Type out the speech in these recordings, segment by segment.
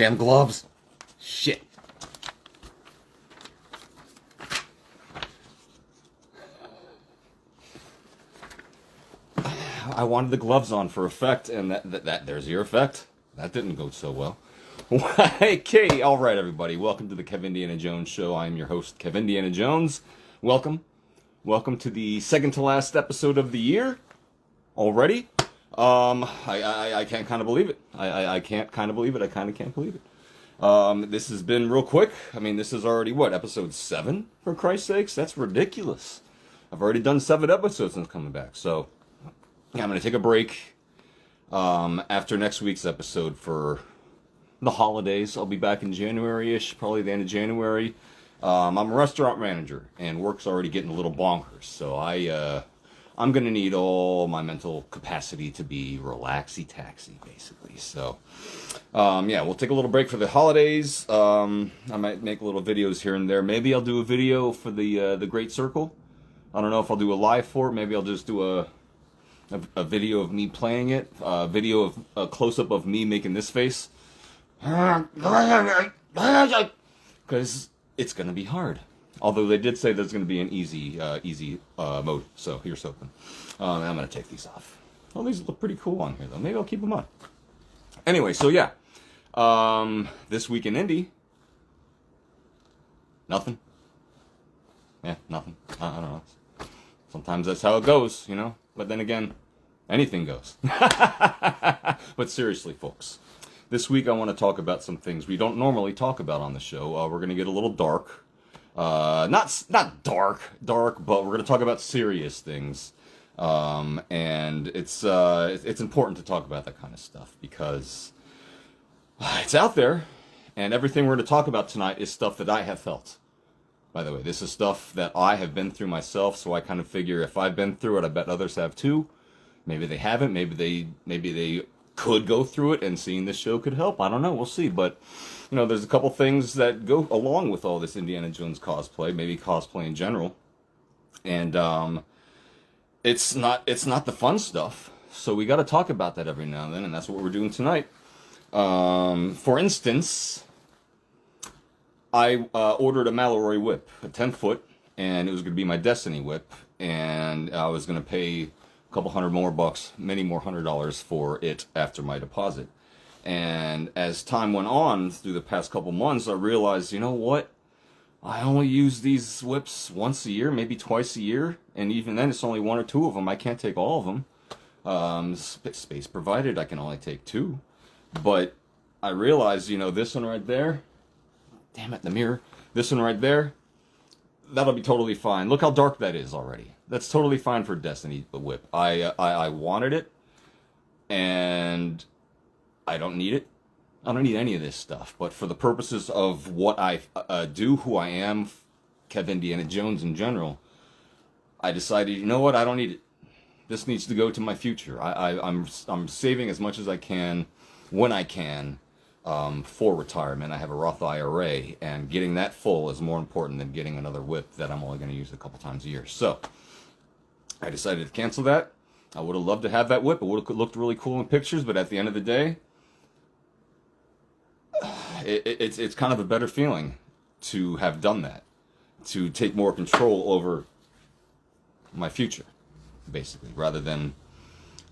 Damn gloves. Shit. I wanted the gloves on for effect, and there's your effect. That didn't go so well. Okay, all right, everybody. Welcome to the Kevindiana Jones Show. I am your host, Kevindiana Jones. Welcome. Welcome to the second to last episode of the year. Already. I can't kind of believe it. I can't kind of believe it. I kind of can't believe it. This has been real quick. I mean, this is already, what, episode 7? For Christ's sakes? That's ridiculous. I've already done 7 episodes since coming back, so yeah, I'm going to take a break after next week's episode for the holidays. I'll be back in January-ish, probably the end of January. I'm a restaurant manager, and work's already getting a little bonkers, so I'm going to need all my mental capacity to be relaxy-taxy, basically. So, yeah, we'll take a little break for the holidays. I might make little videos here and there. Maybe I'll do a video for the Great Circle. I don't know if I'll do a live for it. Maybe I'll just do a video of me playing it. A video of a close-up of me making this face. Because it's going to be hard. Although they did say there's going to be an easy mode, so here's hoping. I'm going to take these off. Well, these look pretty cool on here, though. Maybe I'll keep them on. Anyway, so yeah. This week in Indie. Nothing. Yeah, nothing. I don't know. Sometimes that's how it goes, you know? But then again, anything goes. But seriously, folks. This week I want to talk about some things we don't normally talk about on the show. We're going to get a little dark. Not dark, but we're going to talk about serious things. And it's important to talk about that kind of stuff because it's out there, and everything we're going to talk about tonight is stuff that I have felt. By the way, this is stuff that I have been through myself, so I kind of figure if I've been through it, I bet others have too. Maybe they haven't, maybe they could go through it, and seeing this show could help. I don't know, we'll see, but you know, there's a couple things that go along with all this Indiana Jones cosplay, maybe cosplay in general. And it's not the fun stuff. So we got to talk about that every now and then, and that's what we're doing tonight. For instance, I ordered a Mallory whip, a 10-foot, and it was going to be my Destiny whip, and I was going to pay a couple $100 more, many more $100 for it after my deposit. And as time went on through the past couple months, I realized, you know what? I only use these whips once a year, maybe twice a year. And even then, it's only 1 or 2 of them. I can't take all of them. Space provided, I can only take 2. But I realized, you know, this one right there. Damn it, the mirror. This one right there. That'll be totally fine. Look how dark that is already. That's totally fine for Destiny, the whip. I wanted it. And I don't need it. I don't need any of this stuff. But for the purposes of what I do, who I am, Kevindiana Jones in general, I decided, you know what? I don't need it. This needs to go to my future. I'm saving as much as I can, when I can, for retirement. I have a Roth IRA, and getting that full is more important than getting another whip that I'm only going to use a couple times a year. So I decided to cancel that. I would have loved to have that whip. It would have looked really cool in pictures, but at the end of the day, it's kind of a better feeling to have done that, to take more control over my future, basically, rather than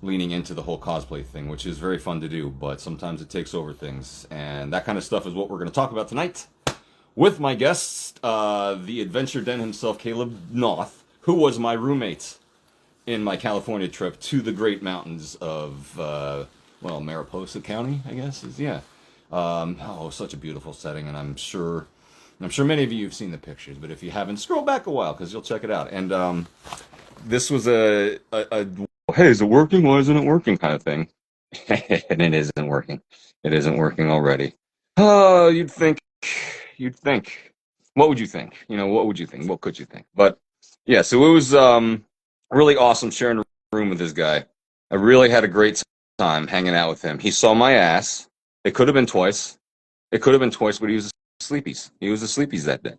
leaning into the whole cosplay thing, which is very fun to do, but sometimes it takes over things, and that kind of stuff is what we're going to talk about tonight with my guest, the adventure den himself, Caleb Noth, who was my roommate in my California trip to the great mountains of, well, Mariposa County, I guess, yeah. Such a beautiful setting, and I'm sure many of you have seen the pictures, but if you haven't, scroll back a while, because you'll check it out. And this was a hey, is it working? Why isn't it working kind of thing. And it isn't working. It isn't working already. Oh, you'd think. What would you think? You know, what would you think? What could you think? But yeah, so it was really awesome sharing a room with this guy. I really had a great time hanging out with him. He saw my ass. It could have been twice. But he was a sleepies. He was a sleepies that day.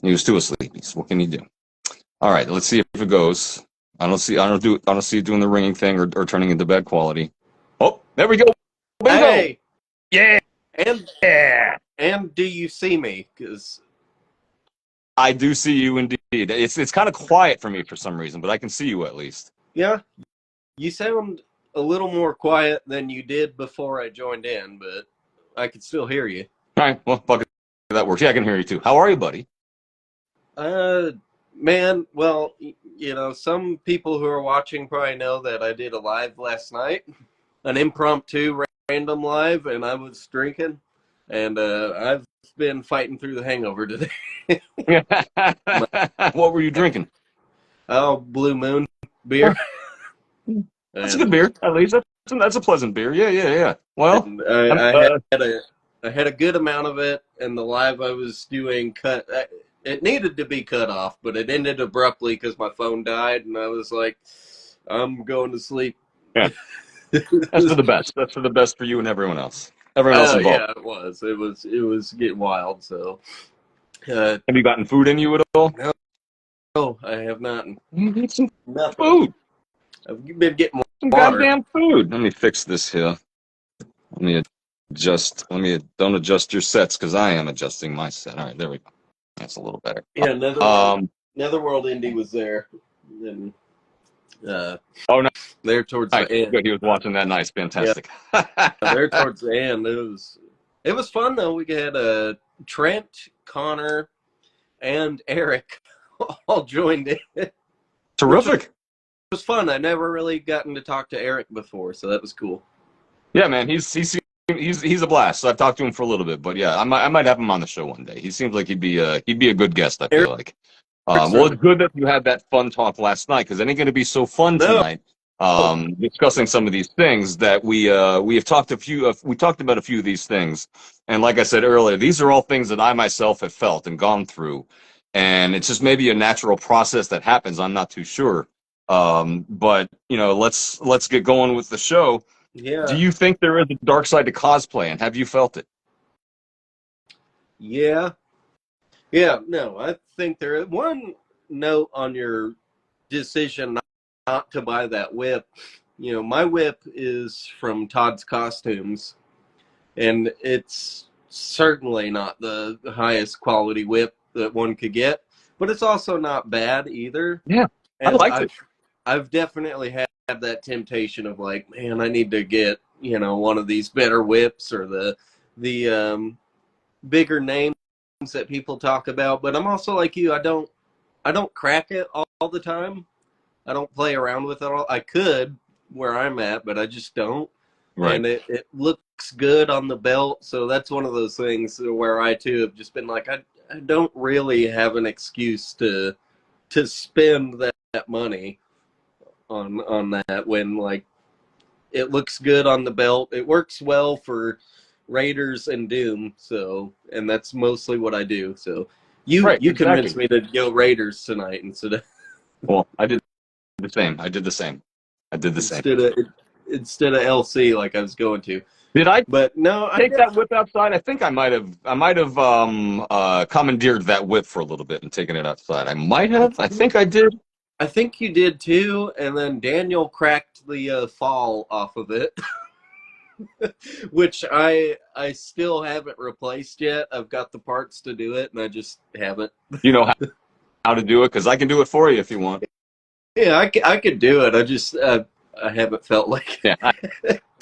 He was too a sleepies. What can you do? All right, let's see if it goes. I don't see it doing the ringing thing or turning into bed quality. Oh, there we go. Bingo! Hey. Yeah. And Yeah. and do you see me? Because I do see you indeed. It's kind of quiet for me for some reason, but I can see you at least. yeah, you sound a little more quiet than you did before I joined in, but I could still hear you. All right, well, fuck it. That works. Yeah, I can hear you too. How are you, buddy? Uh, Man, well, some people who are watching probably know that I did a live last night, an impromptu random live, and I was drinking, and I've been fighting through the hangover today. What were you drinking? Oh, Blue Moon beer, That's a good and beer, at least. That's a pleasant beer. Yeah, yeah, yeah. Well, and I'm, I had a good amount of it, and the live I was doing cut. It needed to be cut off, but it ended abruptly because my phone died, and I was like, I'm going to sleep. yeah, that's for the best. That's for the best for you and everyone else Oh involved. yeah, it was. It was getting wild. So uh, Have you gotten food in you at all? no, I have not. You need some Nothing. food, I've been getting some water. goddamn food. Let me fix this here. Let me adjust. Don't adjust your sets because I am adjusting my set. All right, there we go. That's a little better. Yeah, Um. Netherworld Indie was there, and uh, Oh no. there towards Nice. the end. Good. He was watching that. Nice. Yeah, Fantastic. there towards the end. It was fun though. We had Trent, Connor, and Eric all joined in, which Terrific. was fun. I never really gotten to talk to Eric before, so that was cool. Yeah, man. He's a blast. So I've talked to him for a little bit, but yeah, I might have him on the show one day. He seems like he'd be a good guest. I feel like. Eric's Well, really it's good that you had that fun talk last night because it ain't going to be so fun no. tonight. Discussing some of these things that we have talked we talked about a few of these things, and like I said earlier, these are all things that I myself have felt and gone through, and it's just maybe a natural process that happens. I'm not too sure, but let's get going with the show. Do Yeah, you think there is a dark side to cosplay, and have you felt it? yeah, yeah. No, I think there is one note on your decision not to buy that whip. My whip is from Todd's Costumes, and it's certainly not the highest quality whip that one could get, but it's also not bad either. Yeah, I And liked I've it. I've definitely had that temptation of like, man, I need to get one of these better whips or the bigger names that people talk about. But I'm also like you. I don't crack it all the time. I don't play around with it all. I could where I'm at, but I just don't. Right. And it looks good on the belt, so that's one of those things where I too have just been like, I don't really have an excuse to spend that money on that when like it looks good on the belt. It works well for Raiders and Doom, and that's mostly what I do. So you Right. you convinced Exactly. me to go Raiders tonight instead of Well, I did the same. I did the same. I did the same. instead of instead of LC like I was going to. Did I But no, take that whip outside? I think I might have commandeered that whip for a little bit and taken it outside. I might have. I think I did. I think you did too, and then Daniel cracked the fall off of it, which I still haven't replaced yet. I've got the parts to do it, and I just haven't. You know how to do it because I can do it for you if you want. Yeah, I could do it. I haven't felt like Yeah,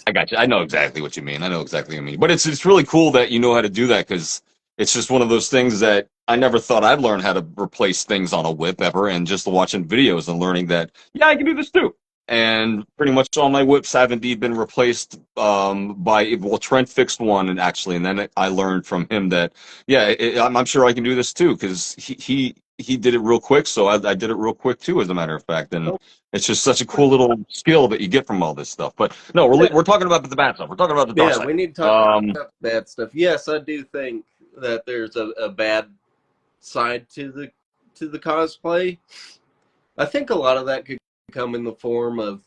I got you. I know exactly what you mean. I know exactly what you mean. But it's really cool that you know how to do that because it's just one of those things that I never thought I'd learn how to replace things on a whip ever. And just watching videos and learning that, yeah, I can do this too. And pretty much all my whips have indeed been replaced well, Trent fixed one and actually, and then I learned from him that, yeah, I'm sure I can do this too because he did it real quick. So I did it real quick too, as a matter of fact. And it's just such a cool little skill that you get from all this stuff. But no, we're talking about the bad stuff. We're talking about the dark yeah. side. We need to talk about bad stuff. Yes, I do think that there's a bad side to the cosplay. I think a lot of that could come in the form of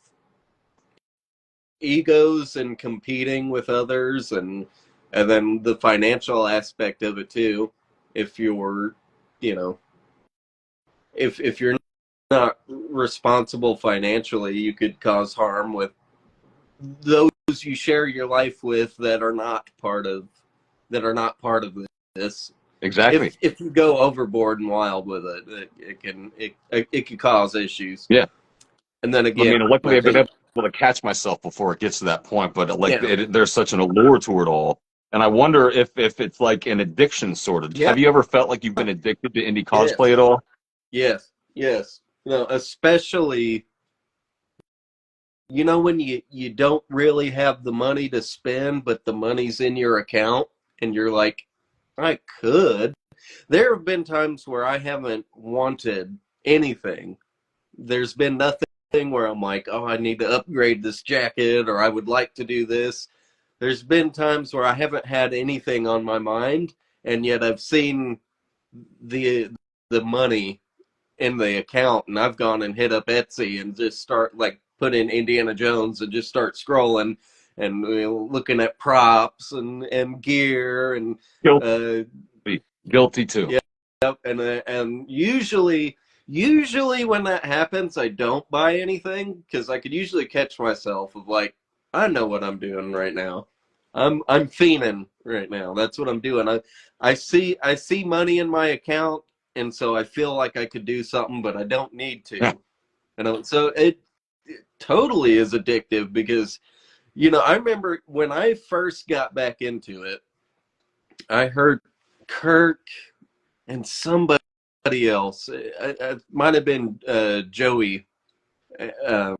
egos and competing with others and then the financial aspect of it too. If you're you know if you're not responsible financially, you could cause harm with those you share your life with that are not part of that are not part of this. Exactly. If you go overboard and wild with it can cause issues. Yeah. And then I again, mean, luckily I I've been think, able to catch myself before it gets to that point, but like yeah, there's such an allure to it all. And I wonder if it's like an addiction sort of. yeah, Have you ever felt like you've been addicted to indie cosplay yes, at all? yes. No, especially, when you don't really have the money to spend, but the money's in your account, and you're like, I could. There have been times where I haven't wanted anything. There's been nothing where I'm like, oh, I need to upgrade this jacket, or I would like to do this. There's been times where I haven't had anything on my mind, and yet I've seen the the money in the account, and I've gone and hit up Etsy and just start like put in Indiana Jones and just start scrolling and looking at props and gear and uh, Guilty. Guilty too. yeah, and usually when that happens, I don't buy anything because I could usually catch myself of like, I know what I'm doing right now. I'm fiending right now. That's what I'm doing. I see money in my account, and so I feel like I could do something, but I don't need Yeah. to. So it totally is addictive because I remember when I first got back into it, I heard Kirk and somebody else. It might have been Joey. Uh,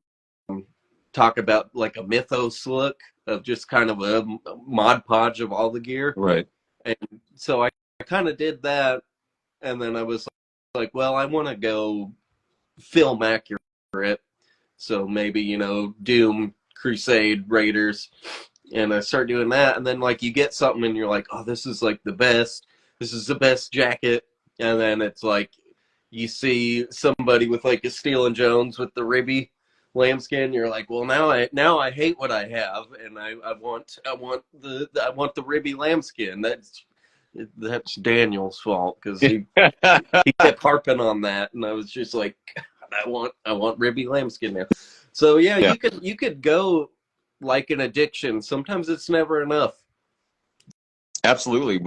Talk about like a mythos look of just kind of a mod podge of all the gear. Right. And so I kind of did that. And then I was like, well, I want to go film accurate. So maybe, Doom, Crusade, Raiders. And I start doing that. And then like you get something and you're like, oh, this is like the best. This is the best jacket. And then it's like you see somebody with like a Steel and Jones with the ribby lambskin. You're like, well, now I hate what I have, and I want the ribby lambskin. That's Daniel's fault because he kept harping on that, and I was just like, God, I want ribby lambskin now. So yeah, Yeah. you could go like an addiction. Sometimes it's never enough. Absolutely.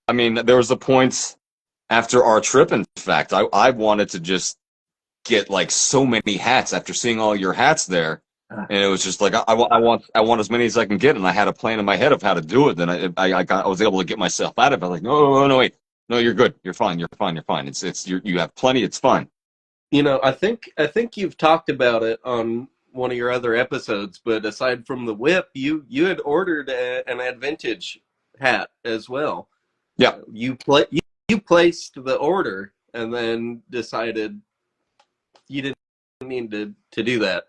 I mean, there was a point after our trip, in fact, I wanted to just get like so many hats after seeing all your hats there. And it was just like, I want as many as I can get. And I had a plan in my head of how to do it. Then I was able to get myself out of it. Like, no, wait. No, you're good. You're fine. You're fine. You're fine. You have plenty. It's fine. I think you've talked about it on one of your other episodes, but aside from the whip, you had ordered an Advantage hat as well. Yeah. You placed the order and then decided you didn't need to do that.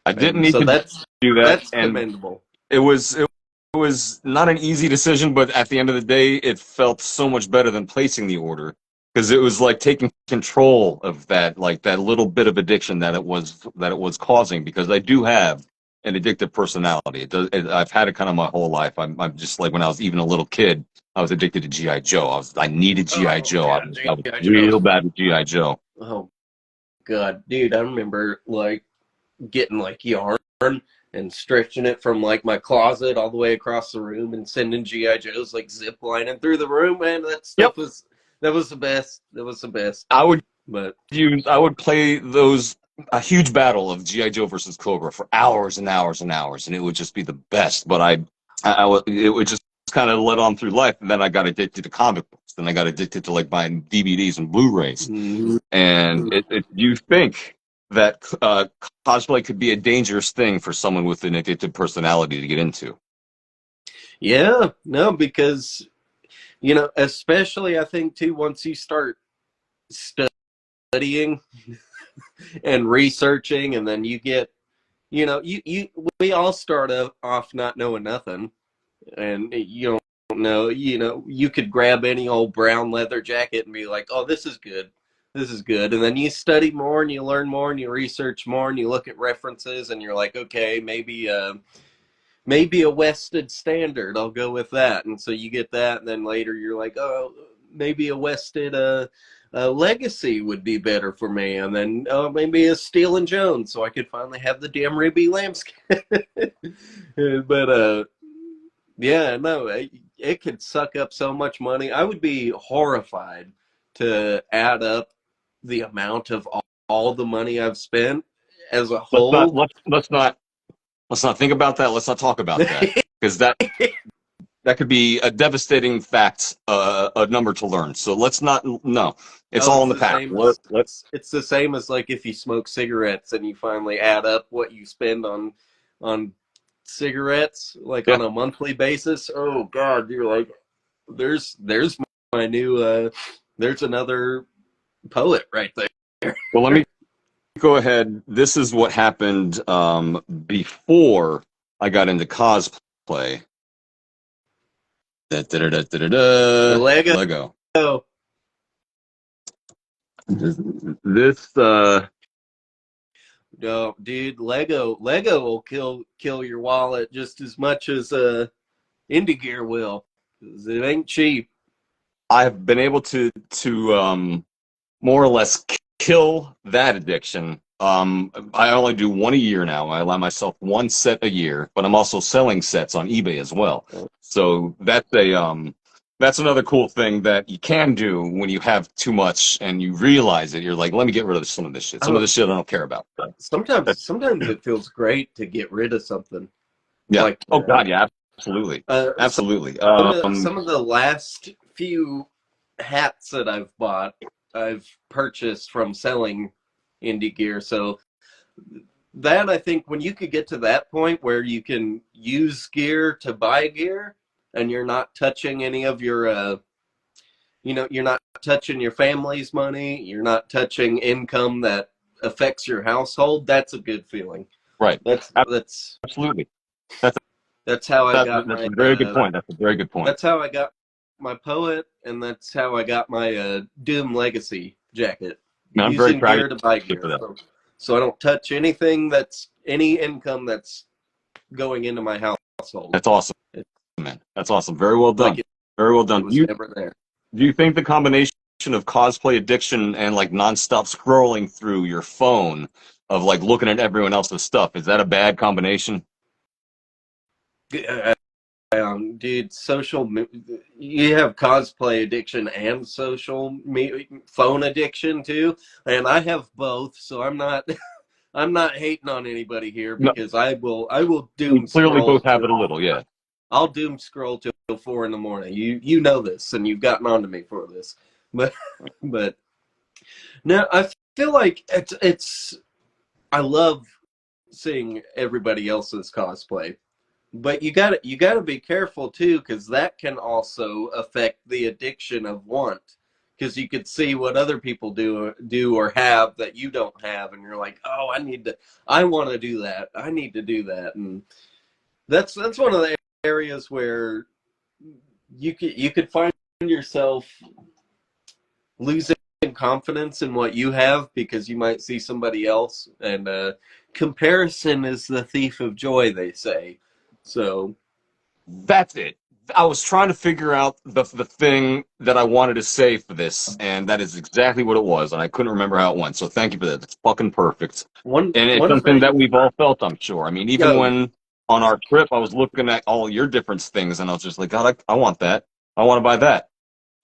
I didn't And need so to do that. that's And commendable. it was not an easy decision, but at the end of the day, it felt so much better than placing the order because it was like taking control of that, like that little bit of addiction that it was causing. Because I do have an addictive personality. I've had it kind of my whole life. I'm just like when I was even a little kid, I was addicted to GI Joe. I needed GI Oh Joe. yeah, I was G.I. real Joe. bad with GI Joe. Oh God, dude, I remember like getting like yarn and stretching it from like my closet all the way across the room and sending GI Joes like zip lining through the room. Man, Yep. that was the best. That was the best. I would But I would play a huge battle of GI Joe versus Cobra for hours and hours and hours, and it would just be the best. But it would just kind of let on through life, and then I got addicted to comic books. Then I got addicted to like buying DVDs and Blu-rays. And you think that cosplay could be a dangerous thing for someone with an addictive personality to get into? yeah, no, because especially I think too once you start studying and researching, and then you get you we all start off not knowing nothing, and you don't know. You could grab any old brown leather jacket and be like, oh, this is good, this is good. And then you study more and you learn more and you research more and you look at references and you're like, okay, maybe a Wested standard, I'll go with that. And so you get that, and then later you're like, oh, maybe a Wested legacy would be better for me. And then maybe a Steel and Jones, so I could finally have the damn Ribby lambskin. But Yeah, no, it could suck up so much money. I would be horrified to add up the amount of all the money I've spent as a Let's not whole. let's not think about that. Let's not talk about that because that could be a devastating fact, a number to learn. So let's not. No, it's Oh, all it's in the the past. same as it's the same as like if you smoke cigarettes and you finally add up what you spend on cigarettes like Yeah. on a monthly basis. Oh God, you're like, there's my new there's another poet right there. Well, let me go ahead. This is what happened before I got into cosplay. Lego. Lego. This No, dude, Lego will kill your wallet just as much as Indie Gear will. 'Cause it ain't cheap. I've been able to more or less kill that addiction. I only do one a year now. I allow myself one set a year, but I'm also selling sets on eBay as well. So that's another cool thing that you can do when you have too much and you realize it. You're like, let me get rid of some of this shit. Some of Oh, this shit I don't care about. sometimes it feels great to get rid of something Yeah. like Oh that. God, yeah, absolutely, Some absolutely. some of the last few hats that I've bought, I've purchased from selling Indie Gear. So that I think when you could get to that point where you can use gear to buy gear, and you're not touching any of your you're not touching your family's money, you're not touching income that affects your household, that's a good feeling. Right. That's Absolutely. That's that's how I got that's my a very good point. That's a very good point. that's how I got my poet, and that's how I got my Doom Legacy jacket, Man, I'm very using proud of gear to buy you gear. for that. So I don't touch anything that's any income that's going into my household. That's awesome, It's man. That's awesome. Very well like done. Very well it done. was never there. Do you think the combination of cosplay addiction and like nonstop scrolling through your phone of like looking at everyone else's stuff, is that a bad combination? Dude, you have cosplay addiction and phone addiction too, and I have both. So I'm not, I'm not hating on anybody here No, because I will we doom clearly both scroll have till it a little, yeah. I'll doom scroll till 4 in the morning. You know this, and you've gotten on to me for this, but but no, I feel like it's I love seeing everybody else's cosplay. But you gotta be careful too, because that can also affect the addiction of want. Because you could see what other people do or have that you don't have, and you're like, oh, I want to do that. I need to do that, and that's one of the areas where you could find yourself losing confidence in what you have because you might see somebody else, and comparison is the thief of joy, they say. So. That's it. I was trying to figure out the thing that I wanted to say for this, and that is exactly what it was, and I couldn't remember how it went. So thank you for that. That's fucking perfect. One And it's one something that thing, we've all felt, I'm sure. I mean, even yo, when on our trip, I was looking at all your different things, and I was just like, God, I want that. I want to buy that.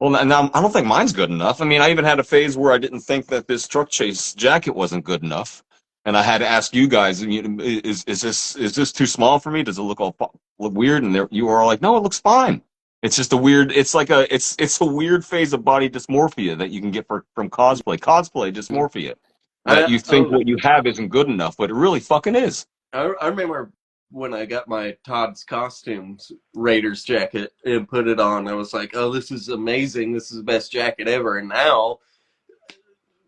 Well, now I don't think mine's good enough. I mean, I even had a phase where I didn't think that this truck chase jacket wasn't good enough, and I had to ask you guys, is this too small for me? Does it look weird? And you were all like, no, it looks fine. It's just a weird. It's like it's a weird phase of body dysmorphia that you can get from cosplay dysmorphia, that I you think oh what you have isn't good enough, but it really fucking is. I remember when I got my Todd's Costumes Raiders jacket and put it on. I was like, oh, this is amazing. This is the best jacket ever. And now,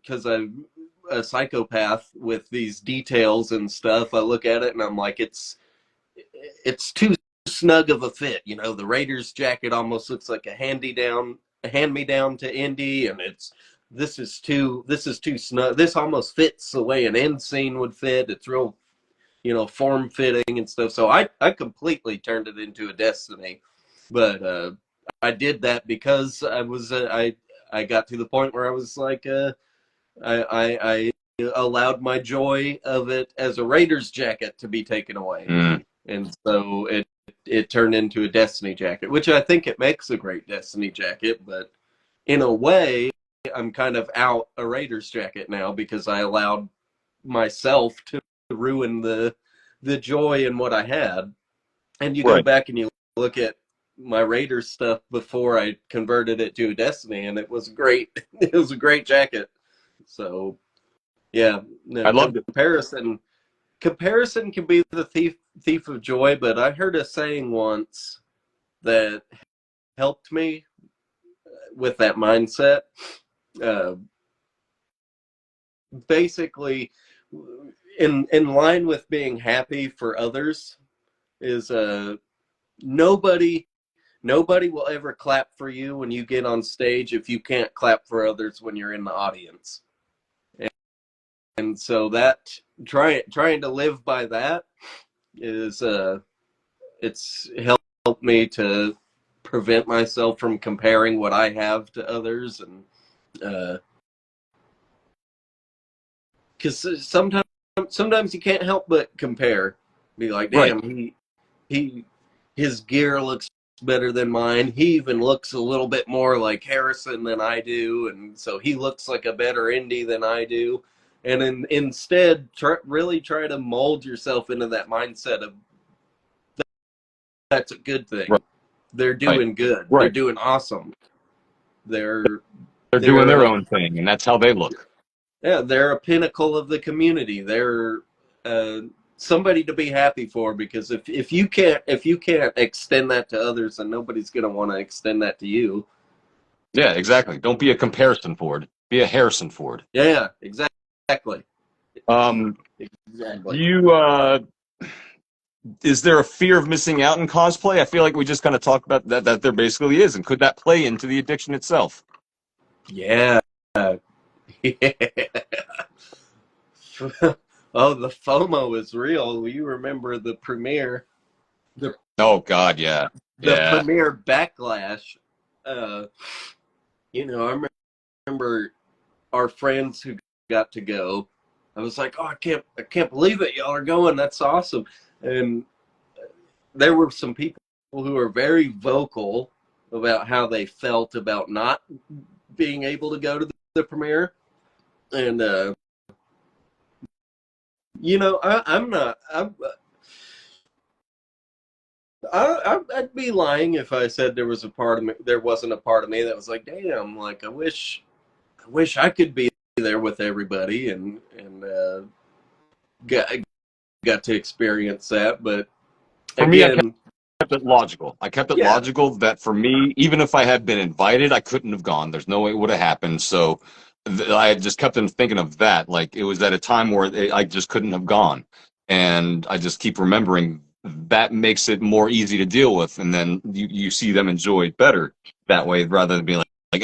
because I'm a psychopath with these details and stuff, I look at it and I'm like, it's too snug of a fit. The Raiders jacket almost looks like a hand me down to Indy, and this is too snug. This almost fits the way an end scene would fit. It's real, form fitting and stuff. So I completely turned it into a Destiny, but I did that because I got to the point where I was like I allowed my joy of it as a Raiders jacket to be taken away, Mm. and so it turned into a Destiny jacket, which I think it makes a great Destiny jacket. But in a way, I'm kind of out a Raiders jacket now because I allowed myself to ruin the joy in what I had. And you go Right. back and you look at my Raiders stuff before I converted it to a Destiny, and it was great. It was a great jacket. So yeah, no, I loved it. comparison can be the thief of joy. But I heard a saying once that helped me with that mindset. Uh, Basically, in line with being happy for others is nobody nobody will ever clap for you when you get on stage if you can't clap for others when you're in the audience. And so that trying to live by that is it's helped me to prevent myself from comparing what I have to others. And because sometimes you can't help but compare, be like, Right. damn, he his gear looks better than mine. He even looks a little bit more like Harrison than I do, and so he looks like a better indie than I do. And instead, really try to mold yourself into that mindset of that's a good thing. Right. They're doing good. Right. They're doing awesome. They're They're doing their own thing, and that's how they look. yeah, they're a pinnacle of the community. They're somebody to be happy for, because if you can't extend that to others, then nobody's going to want to extend that to you. Yeah, exactly. Don't be a comparison Ford. Be a Harrison Ford. Yeah, exactly. Exactly. You is there a fear of missing out in cosplay? I feel like we just kind of talked about that there basically is, and could that play into the addiction itself? Yeah. Yeah. Oh, the FOMO is real. You remember the premiere, the Oh God, yeah. Yeah. premiere backlash. Uh, I remember our friends who got to go. I was like, oh, I can't believe it. Y'all are going. That's awesome. And there were some people who were very vocal about how they felt about not being able to go to the premiere. And, I'm not, I'd be lying if I said there wasn't a part of me that was like, damn, like I wish I could be there with everybody and got to experience that. But For me, I again, kept it logical. I kept it yeah, logical that for me, even if I had been invited, I couldn't have gone. There's no way it would have happened. So I just kept on thinking of that. Like it was at a time where I just couldn't have gone. And I just keep remembering that makes it more easy to deal with. And then you see them enjoy it better that way rather than being like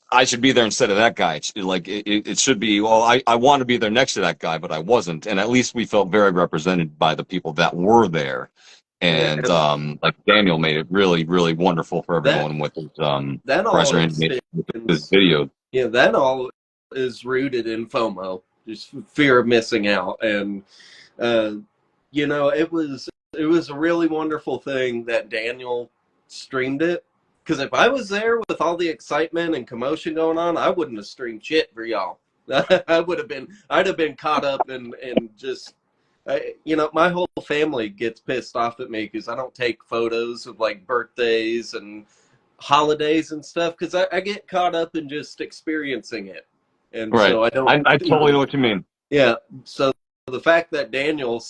I should be there instead of that guy. It should be, well, I want to be there next to that guy, but I wasn't. And at least we felt very represented by the people that were there. And and like Daniel made it really, really wonderful for that everyone with his that all presser animation, with his extends. video. Yeah, that all is rooted in FOMO, just fear of missing out. And uh, it was a really wonderful thing that Daniel streamed it. Because if I was there with all the excitement and commotion going on, I wouldn't have streamed shit for y'all. I'd have been caught up in just, my whole family gets pissed off at me because I don't take photos of like birthdays and holidays and stuff because I get caught up in just experiencing it, and Right. so I don't. I totally know what you mean. Yeah. So the fact that Daniel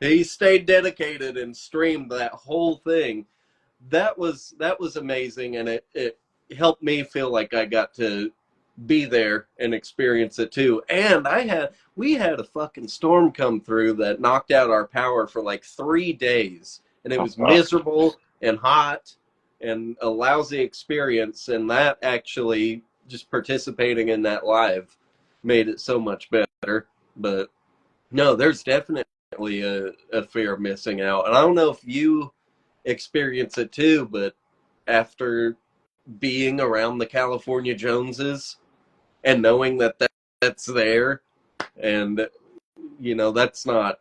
he stayed dedicated and streamed that whole thing, that was amazing, and it helped me feel like I got to be there and experience it too. And we had a fucking storm come through that knocked out our power for like 3 days, and it Oh, was wow. miserable and hot and a lousy experience. And that actually, just participating in that live made it so much better. But no, there's definitely a fear of missing out. And I don't know if you experience it too, but after being around the California Joneses and knowing that's there, and that's not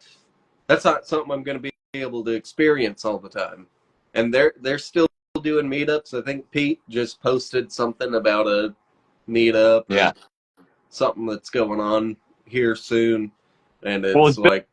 something I'm going to be able to experience all the time. And they're still doing meetups. I think Pete just posted something about a meetup Yeah. or something that's going on here soon. And Well, it's it's like,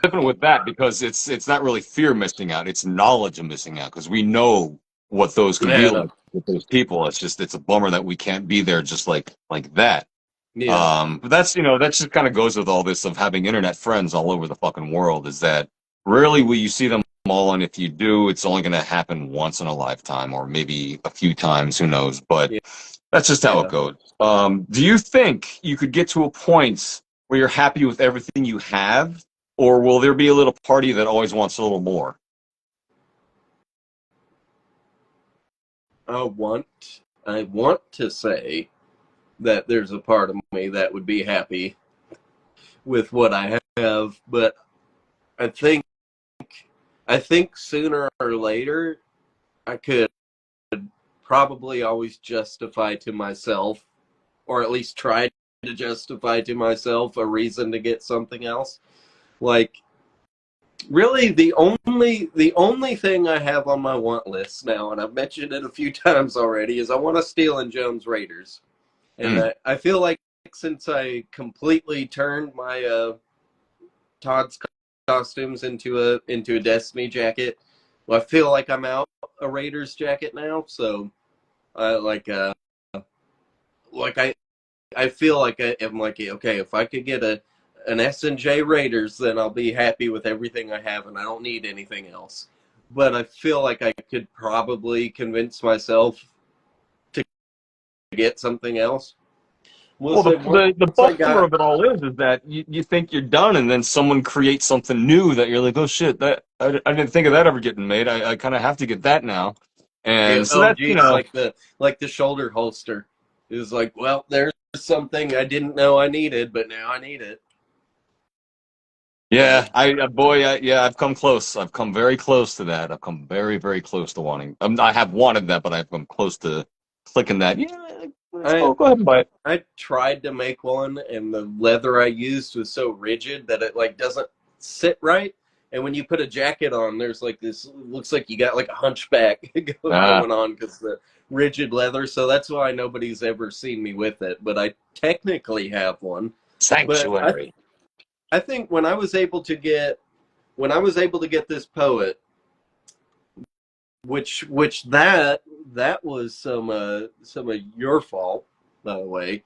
different with that because it's not really fear missing out; it's knowledge of missing out because we know what those can be yeah, like with those people. It's a bummer that we can't be there just like that. yeah, But that's that just kind of goes with all this of having internet friends all over the fucking world. Is that rarely will you see them all, and if you do, it's only going to happen once in a lifetime, or maybe a few times. Who knows? But yeah. that's just how it goes. Do you think you could get to a point where you're happy with everything you have, or will there be a little party that always wants a little more? I want to say that there's a part of me that would be happy with what I have, but I think I think sooner or later I could probably always justify to myself, or at least try to justify to myself a reason to get something else. Like really the only thing I have on my want list now, and I've mentioned it a few times already, is I want to steal in Jones Raiders. And Mm. I feel like since I completely turned my Todd's costumes into a Destiny jacket, well, I feel like I'm out a Raiders jacket now. So I like I feel like I'm like, okay, if I could get an S&J Raiders, then I'll be happy with everything I have, and I don't need anything else. But I feel like I could probably convince myself to get something else. We'll Well, say the once I bummer got of it all is that you think you're done, and then someone creates something new that you're like, oh shit, that I didn't think of that ever getting made. I kind of have to get that now, yeah, and so oh that's geez, like the shoulder holster. It was like, well, there's something I didn't know I needed, but now I need it. So yeah, yeah, I've come close. I've come very close to that. I've come very, very close to wanting. I have wanted that, but I've come close to clicking that. Yeah, let's I go ahead and buy it. I tried to make one, and the leather I used was so rigid that it like doesn't sit right. And when you put a jacket on, there's like this looks like you got like a hunchback Ah, going on because the rigid leather. So that's why nobody's ever seen me with it. But I technically have one. But sanctuary. I think when I was able to get this poet, which that was some of your fault, by the way,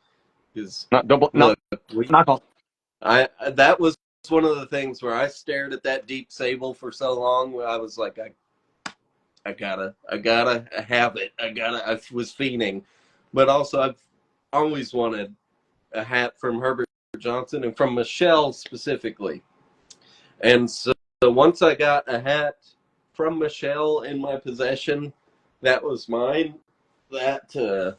because Not double. Not look, we not all. I that was one of the things where I stared at that deep sable for so long where I was like, I gotta have it. I was fiending. But also I've always wanted a hat from Herbert Johnson and from Michelle specifically. And so once I got a hat from Michelle in my possession, that was mine. That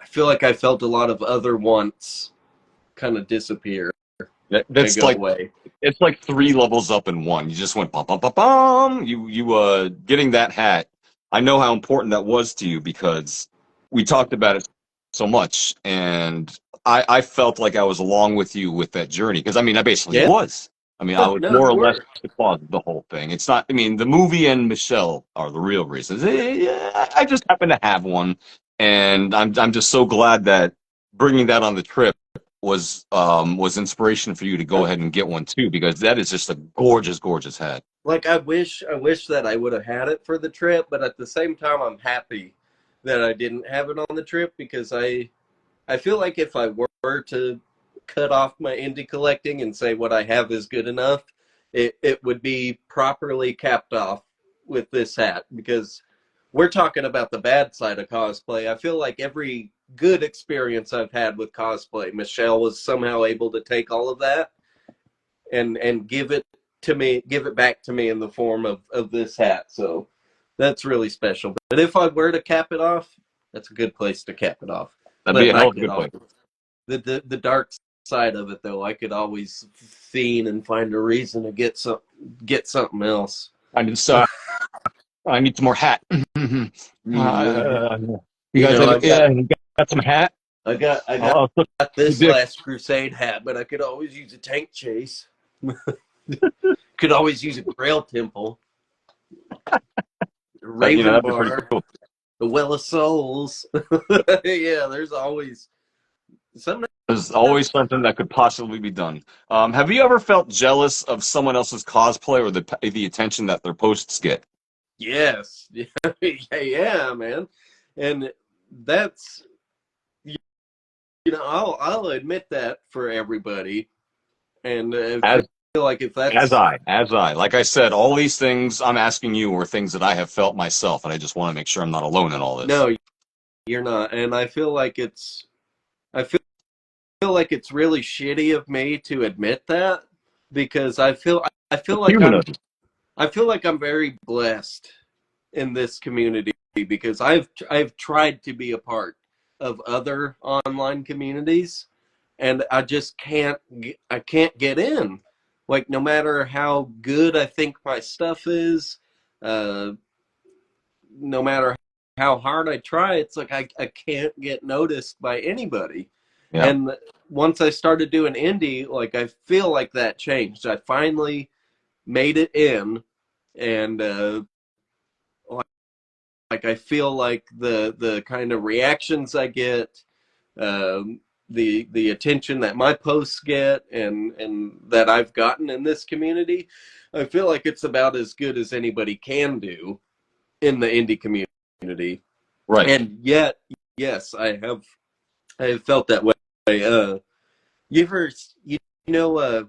I feel like I felt a lot of other wants kind of disappear and That's go like away. it's like three levels up in one. You just went bum bum bum bum. You getting that hat. I know how important that was to you because we talked about it so much, and I felt like I was along with you with that journey because I mean I basically Yeah, was. I mean I was no, more you or less were. the cause of the whole thing. It's not. I mean the movie and Michelle are the real reasons. I just happen to have one, and I'm just so glad that bringing that on the trip was inspiration for you to go ahead and get one too because that is just a gorgeous, gorgeous hat. Like I wish that I would have had it for the trip, but at the same time, I'm happy that I didn't have it on the trip because I feel like if I were to cut off my indie collecting and say what I have is good enough, it would be properly capped off with this hat because we're talking about the bad side of cosplay. I feel like every good experience I've had with cosplay, Michelle was somehow able to take all of that and give it to me, give it back to me in the form of this hat. So that's really special. But if I were to cap it off, that's a good place to cap it off. That'd be But a I hell of a could good always point. the dark side of it though, I could always fiend and find a reason to get something else. I just I need some more hat. You Mm, guys I have got yeah, you got some hat? I got Oh, this Dick. last crusade hat, but I could always use a tank chase. Could always use a Grail Temple, You know, Raven that'd be pretty Bar, cool. the Well of Souls. Yeah, there's always something. There's always something that could possibly be done. Have you ever felt jealous of someone else's cosplay or the attention that their posts get? Yes, yeah, man, and that's I'll admit that for everybody, and I As feel like if as that's I as I like I said, all these things I'm asking you are things that I have felt myself, and I just want to make sure I'm not alone in all this. no, you're not, and I feel like I feel like it's really shitty of me to admit that because I feel like Human of you. I feel like I'm very blessed in this community because I've tried to be a part of other online communities and I just I can't get in. Like no matter how good I think my stuff is, uh, no matter how hard I try, it's like I can't get noticed by anybody. Yeah. And once I started doing indie, like I feel like that changed. I finally made it in, and like I feel like the kind of reactions I get, the attention that my posts get, and that I've gotten in this community, I feel like it's about as good as anybody can do in the indie community. Right. And yet, yes, I have felt that way. You ever you know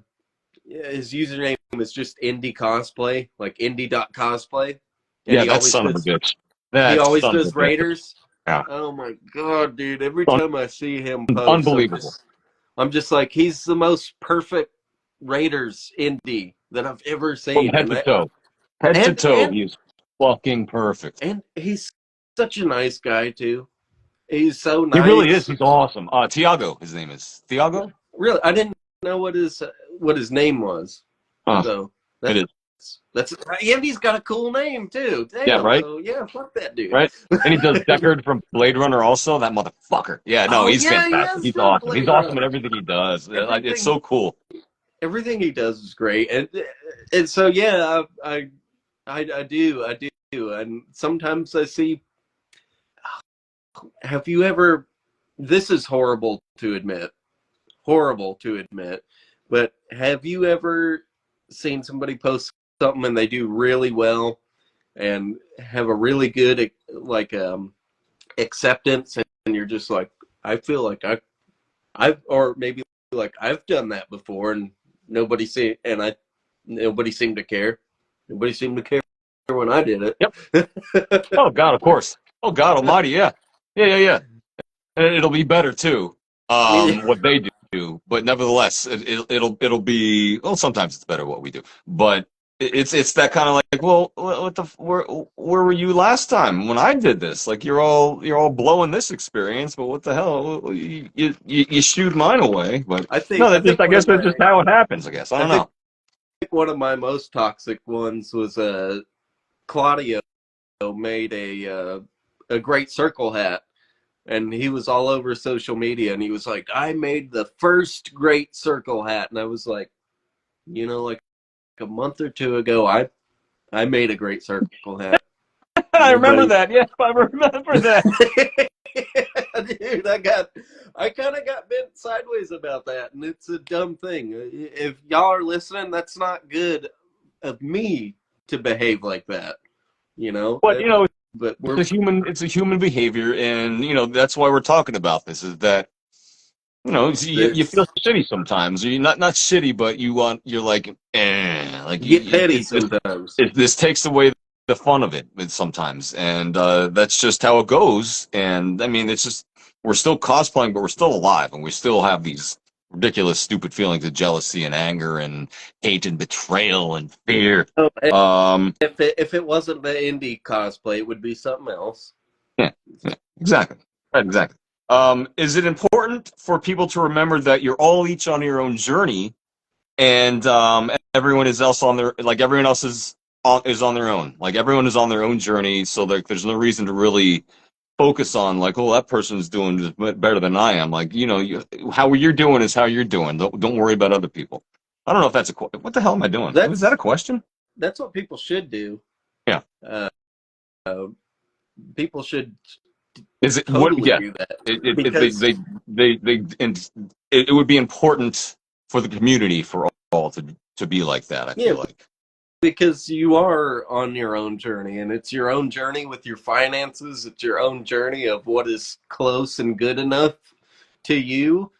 his username is just indie cosplay, like indie.cosplay, and Yeah, that son of a bitch. he That always son of a does bitch. Raiders. Yeah. Oh my god, dude! Every time I see him post, Unbelievable. I'm just like, he's the most perfect Raiders indie that I've ever From seen, head to toe. Head to and toe, and he's fucking perfect. and he's such a nice guy too. He's so He really is. nice. He's awesome. Tiago, his name is. Tiago? Really, I didn't know what his name was. So It that's is. that's and he's got a cool name too. Yeah, Damn. right? So yeah, fuck that dude. Right? And he does Deckard from Blade Runner also, that motherfucker. Yeah, no, Oh he's yeah, he fantastic. has He's done awesome. He's Blade awesome at Runner. everything he does. It's Everything so cool. everything he does is great, and so yeah, I do, and sometimes I see. Have you ever? This is horrible to admit, but have you ever seen somebody post something and they do really well and have a really good like acceptance, and you're just like, I feel like I've or maybe like I've done that before, and nobody seemed to care. Nobody seemed to care when I did Yep. it. Oh, God, of course. Oh, God almighty, yeah. Yeah. And it'll be better, too, what they do. But nevertheless, it'll be, well, sometimes it's better what we do. But it's that kind of like, well, where were you last time when I did this? Like you're all blowing this experience, but what the hell? You shooed mine away. But no, I think I one guess of that's just my how it happens. I guess I I don't think know. one of my most toxic ones was Claudio made a great circle hat, and he was all over social media, and he was like, I made the first great circle hat, and I was like, like a month or two ago, I made a great circle hat. I remember Nobody. that. Yes, I remember that. Dude, I kind of got bent sideways about that, and it's a dumb thing. If y'all are listening, that's not good of me to behave like that, you know. But But it's a human behavior, and that's why we're talking about this. Is that you feel it's shitty sometimes. You not shitty, but you're like like you get petty it, sometimes. this takes away the fun of it sometimes, and that's just how it goes. And I mean, it's just we're still cosplaying, but we're still alive, and we still have these ridiculous, stupid feelings of jealousy and anger and hate and betrayal and fear. Oh, Um, if it wasn't the indie cosplay, it would be something else. yeah, yeah, exactly, right, exactly. Is it important for people to remember that you're all each on your own journey, and everyone is else on their like everyone else is on their own. Like everyone is on their own journey, so like there's no reason to really focus on like, oh, that person's doing just better than I am. Like how you're doing is how you're doing. Don't worry about other people. I don't know if that's a what the hell am I doing? Is that a question? That's what people should do. Yeah. Uh, People should Is it what? totally Yeah. do that It because and it would be important for the community for all to be like that. I yeah, feel like. because you are on your own journey, and it's your own journey with your finances. It's your own journey of what is close and good enough to you,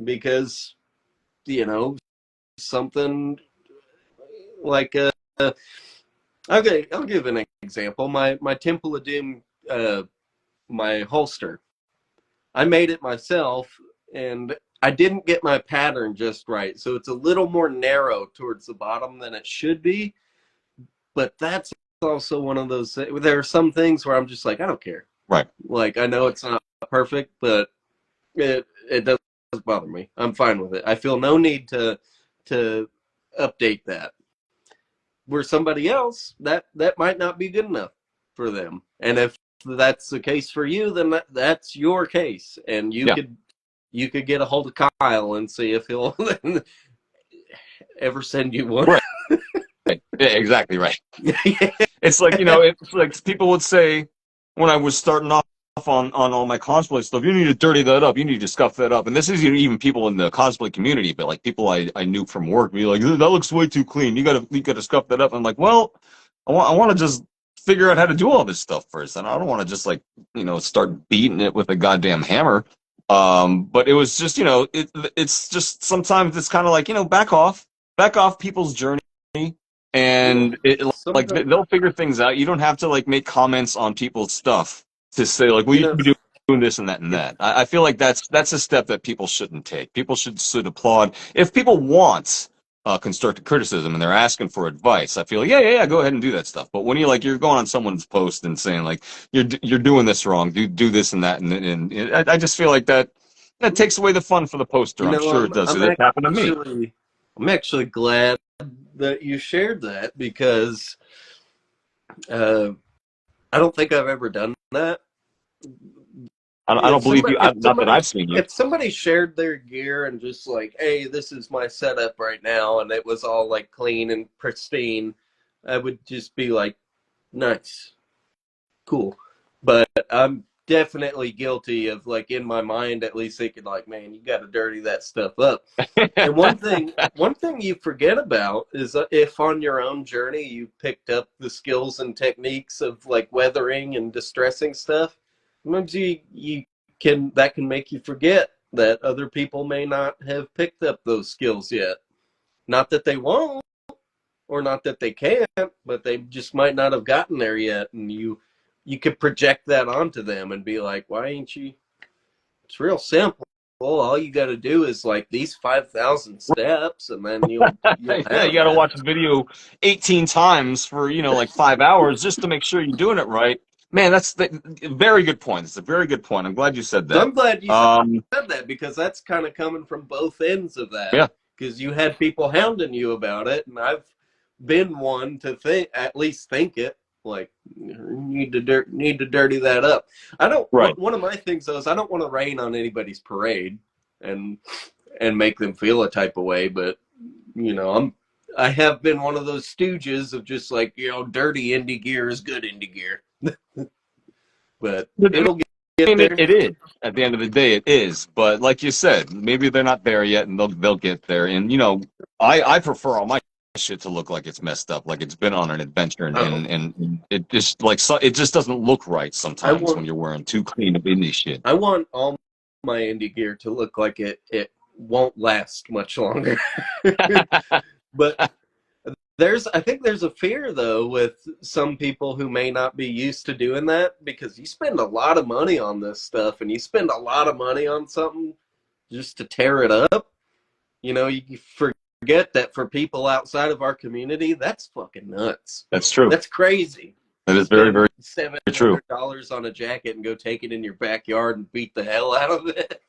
because you know something like okay, I'll give an example. My Temple of Doom, my holster. I made it myself, and I didn't get my pattern just right, so it's a little more narrow towards the bottom than it should be. But that's also one of those. There are some things where I'm just like, I don't care. Right. Like I know it's not perfect, but it doesn't bother me. I'm fine with it. I feel no need to update that. Where somebody else, that might not be good enough for them, and if that's the case for you, then that's your case, and you could get a hold of Kyle and see if he'll ever send you one. Right. Yeah, exactly right. It's like, it's like people would say when I was starting off on all my cosplay stuff, you need to dirty that up, you need to scuff that up. And this isn't even people in the cosplay community, but like people I knew from work be like, that looks way too clean. You gotta scuff that up. I'm like, well, I want to just figure out how to do all this stuff first. And I don't want to just like, start beating it with a goddamn hammer. But it was just, it's just sometimes it's kind of like, back off people's journey. And like they'll figure things out. You don't have to like make comments on people's stuff to say like, well, you should be doing this and that and that. I feel like that's a step that people shouldn't take. People should applaud if people want constructive criticism and they're asking for advice. I feel like, yeah, go ahead and do that stuff. But when you're going on someone's post and saying like you're doing this wrong, do this and that, and I just feel like that takes away the fun for the poster. I'm sure it does. It happened to me. I'm actually glad that you shared that because I don't think I've ever done that. I don't believe you. Not that I've seen you. If somebody shared their gear and just like, hey, this is my setup right now, and it was all like clean and pristine, I would just be like, nice, cool. But I'm definitely guilty of like in my mind at least thinking like, man, you got to dirty that stuff up. And one thing you forget about is if on your own journey you picked up the skills and techniques of like weathering and distressing stuff, sometimes that can make you forget that other people may not have picked up those skills yet. Not that they won't or not that they can't, but they just might not have gotten there yet, and you could project that onto them and be like, why ain't you? It's real simple. All you got to do is like these 5,000 steps, and then you'll yeah, you got to watch the video 18 times for like 5 hours just to make sure you're doing it right. Man, that's very good point. It's a very good point. I'm glad you said that. I'm glad you said that because that's kind of coming from both ends of that. Yeah. Because you had people hounding you about it, and I've been one to at least think it. Like, need to dirty that up. I don't. Right. One of my things though is I don't want to rain on anybody's parade and make them feel a type of way. But I have been one of those stooges of just like dirty indie gear is good indie gear. But it'll get there. It is. At the end of the day, it is. But like you said, maybe they're not there yet, and they'll get there. And I prefer all my shit to look like it's messed up, like it's been on an adventure, and it just it just doesn't look right sometimes when you're wearing too clean of indie shit. I want all my indie gear to look like it won't last much longer. But I think there's a fear though with some people who may not be used to doing that because you spend a lot of money on this stuff and you spend a lot of money on something just to tear it up. You forget that for people outside of our community, that's fucking nuts. That's true. That's crazy. That is very, very true. $700 on a jacket and go take it in your backyard and beat the hell out of it.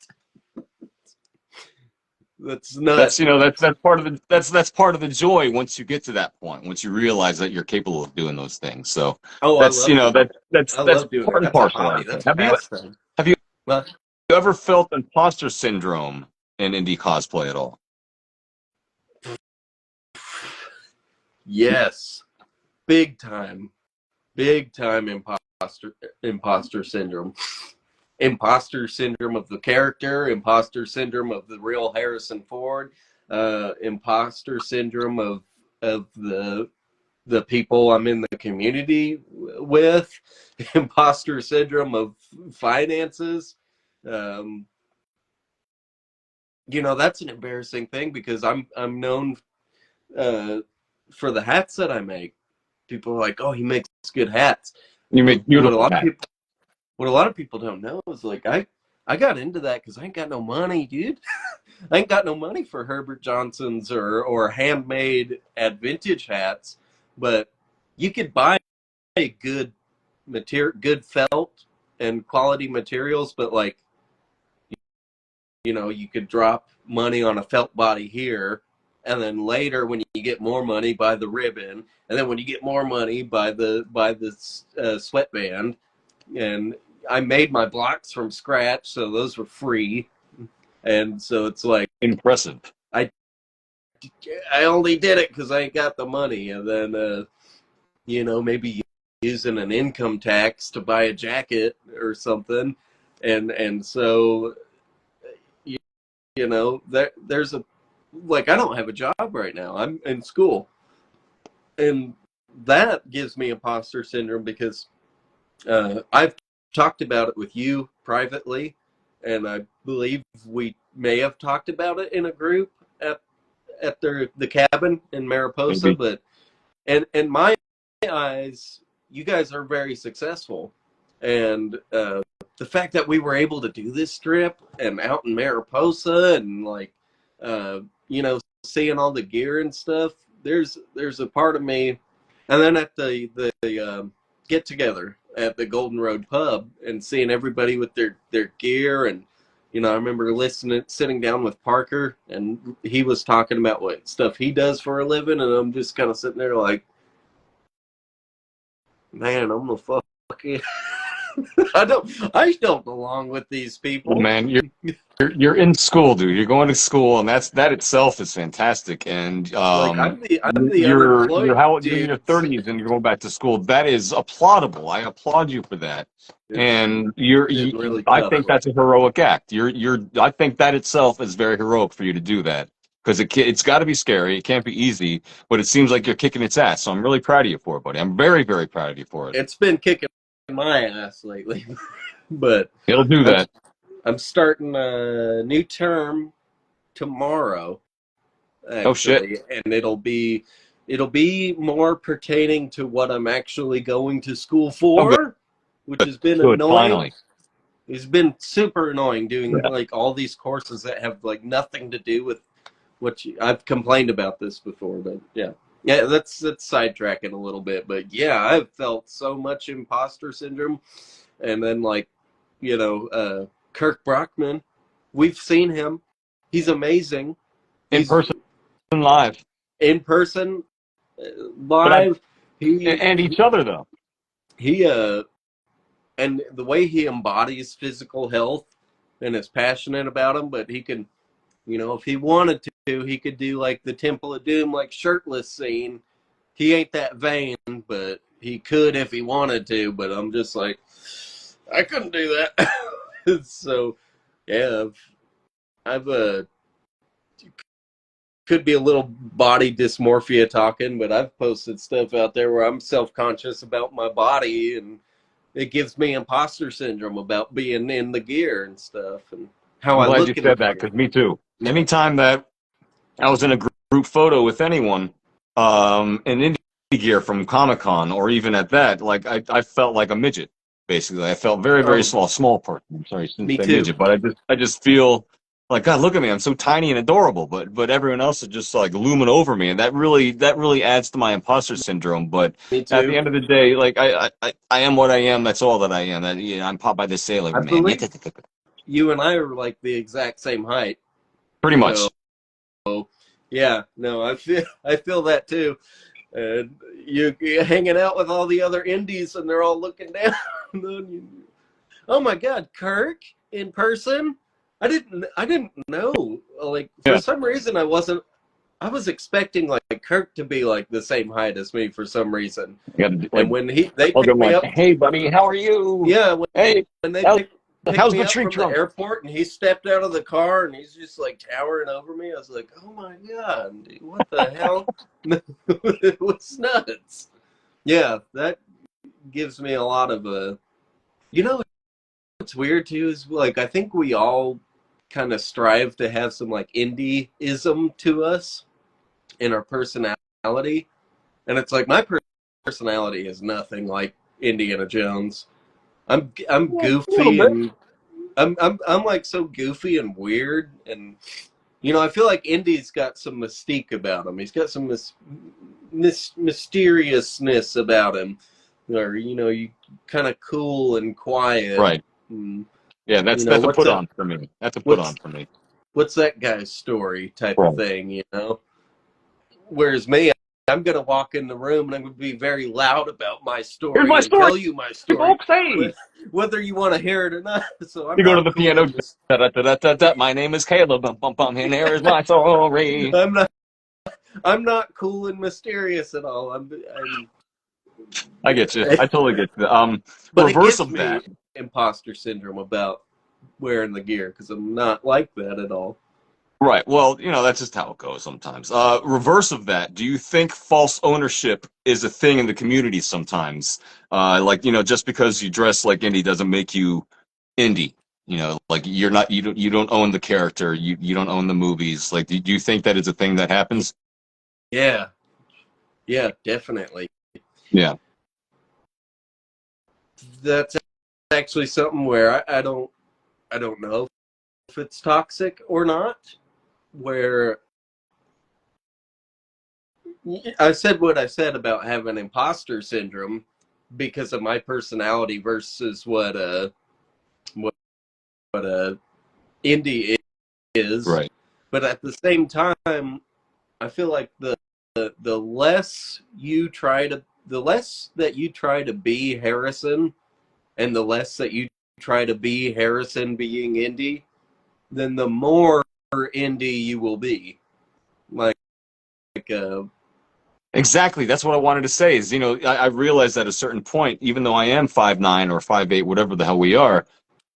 That's nuts. That's part of the joy once you get to that point. Once you realize that you're capable of doing those things. So that's part and parcel. Have you ever felt imposter syndrome in indie cosplay at all? Yes, big time imposter syndrome. Imposter syndrome of the character, imposter syndrome of the real Harrison Ford, imposter syndrome of the people I'm in the community with, imposter syndrome of finances. Um, that's an embarrassing thing because I'm known for the hats that I make. People are like, "Oh, he makes good hats." You But make beautiful hats. what a lot of people don't know is like I got into that because I ain't got no money, dude. I ain't got no money for Herbert Johnson's or handmade at vintage hats, but you could buy good good felt and quality materials, but like you could drop money on a felt body here, and then later when you get more money, buy the ribbon, and then when you get more money, buy the sweatband. And I made my blocks from scratch, so those were free. And so it's like Impressive. I only did it because I ain't got the money, and then maybe using an income tax to buy a jacket or something, and so there's a like I don't have a job right now. I'm in school, and that gives me imposter syndrome because I've talked about it with you privately, and I believe we may have talked about it in a group at the cabin in Mariposa. Maybe. But and in my eyes, you guys are very successful, and the fact that we were able to do this trip and out in Mariposa and like seeing all the gear and stuff, there's a part of me. And then at the get together at the Golden Road Pub and seeing everybody with their gear, and I remember sitting down with Parker, and he was talking about what stuff he does for a living, and I'm just kind of sitting there like, man, I'm a fucking I don't belong with these people. Well, man, you're in school, dude. You're going to school, and that itself is fantastic. And Like I'm the you're unemployed how you're in dude. your 30s and you're going back to school. That is applaudable. I applaud you for that. And It's really I tough. think that's a heroic act. I think that itself is very heroic for you to do that because it's got to be scary. It can't be easy, but it seems like you're kicking its ass. So I'm really proud of you for it, buddy. I'm very, very proud of you for it. It's been kicking my ass lately, but It'll do I'm, that. I'm starting a new term tomorrow, Oh shit. actually, and it'll be more pertaining to what I'm actually going to school Oh good. for, which has been Good. annoying. Finally. It's been super annoying doing Yeah. like all these courses that have like nothing to do with I've complained about this before, but yeah. Yeah, that's sidetracking a little bit, but yeah, I've felt so much imposter syndrome. And then like, Kirk Brockman, we've seen him. He's amazing. In He's person, live. in person, But live. and each other though. He and the way he embodies physical health and is passionate about them, but he can, if he wanted to, he could do like the Temple of Doom, like shirtless scene. He ain't that vain, but he could if he wanted to. But I'm just like, I couldn't do that. So, yeah, I've could be a little body dysmorphia talking, but I've posted stuff out there where I'm self-conscious about my body, and it gives me imposter syndrome about being in the gear and stuff, and how I'm I glad you look in the said that gear. because me too. Yeah. Anytime that I was in a group photo with anyone, in indie gear from Comic Con or even at that, like I felt like a midget. Basically, I felt very, very Oh, small person. I'm sorry, I shouldn't me say too. midget, but I just feel like God, look at me, I'm so tiny and adorable, but everyone else is just like looming over me, and that really adds to my imposter syndrome. But Me at the too. end of the day, like I am what I am. That's all that I am. That I'm Popeye the Sailor I Man. believe you and I are like the exact same height. Pretty So much. yeah, no, I feel that too. And you're hanging out with all the other indies, and they're all looking down. Oh my God, Kirk in person! I didn't know. Like for Yeah. some reason, I wasn't. I was expecting like Kirk to be like the same height as me for some reason. You got to And like when they hug him picked me like, up, "Hey, buddy, how are you? yeah, Hey, when they how's, picked how's me the up tree from the trunk?" airport and he stepped out of the car and he's just like towering over me, I was like, oh my God, dude, what the hell? It was nuts. Yeah, that gives me a lot of you know, what's weird too is like I think we all kind of strive to have some like indie-ism to us in our personality, and it's like my personality is nothing like Indiana Jones. I'm Yeah, a little goofy bit. and I'm like so goofy and weird, and you know I feel like Indy's got some mystique about him. He's got some mysteriousness about him, or you know, you kind of cool and quiet. Right. And, Yeah, you know, that's a put on for me. That's a put on what's for me. what's that guy's story type of Right. thing, you know? Whereas me, I'm gonna walk in the room and I'm gonna be very loud about my Here's my story and story, tell you my story, folks. Hey, whether you want to hear it or not. So I'm you go to not the cool piano. in this. Da, da, da, da, da, da. My name is Caleb. Bum, bum, bum, and here is my story. I'm not. I'm not cool and mysterious at all. I get you. I totally get you. But it Reverse gives of me that. imposter syndrome about wearing the gear because I'm not like that at all. Right. Well, you know, that's just how it goes sometimes. Reverse of that, do you think false ownership is a thing in the community sometimes? Like, you know, just because you dress like indie doesn't make you indie. You know, like you're not, you don't own the character. You don't own the movies. Like, do you think that is a thing that happens? Yeah, yeah, definitely. Yeah. That's actually something where I don't know if it's toxic or not. Where I said what I said about having imposter syndrome because of my personality versus what indie is, Right. but at the same time, I feel like the less you try to the less that you try to be Harrison, and the less that you try to be Harrison being indie, then the more indie you will be. Like uh, Exactly. That's what I wanted to say is, you know, I realized at a certain point, even though I am 5'9" or 5'8", whatever the hell we are,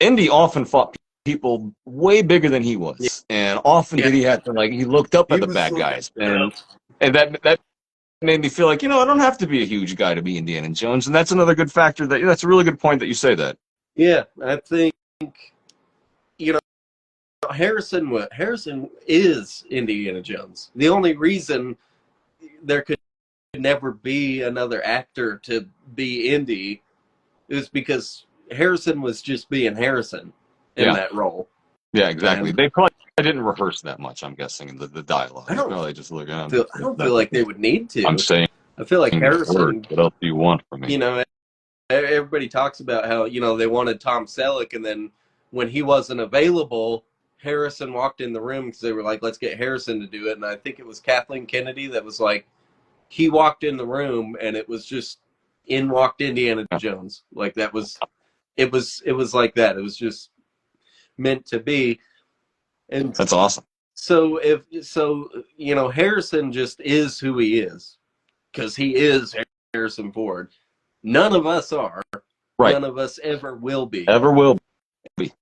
Indy often fought people way bigger than he was. And often yeah, did he have to, like, he looked up he at the was bad like, guys. And that made me feel like, you know, I don't have to be a huge guy to be Indiana Jones. And that's another good factor that's a really good point that you say that. yeah, I think, you know, Harrison is Indiana Jones. The only reason there could never be another actor to be Indy is because Harrison was just being Harrison in Yeah. that role. Yeah, exactly. And They probably didn't rehearse that much, I'm guessing, the dialogue. I They don't probably just look at I don't feel like they would need I'm to. saying I feel like words. Harrison, What else do you want from you me? know, everybody talks about how, you know, they wanted Tom Selleck, and then when he wasn't available, Harrison walked in the room because they were like, let's get Harrison to do it. And I think it was Kathleen Kennedy that was like, he walked in the room and it was just in walked Indiana Yeah, Jones. Like that was it was like that. It was just meant to be. And that's awesome. so you know, Harrison just is who he is because he is Harrison Ford. None of us are. Right. None of us ever will be. Ever will be.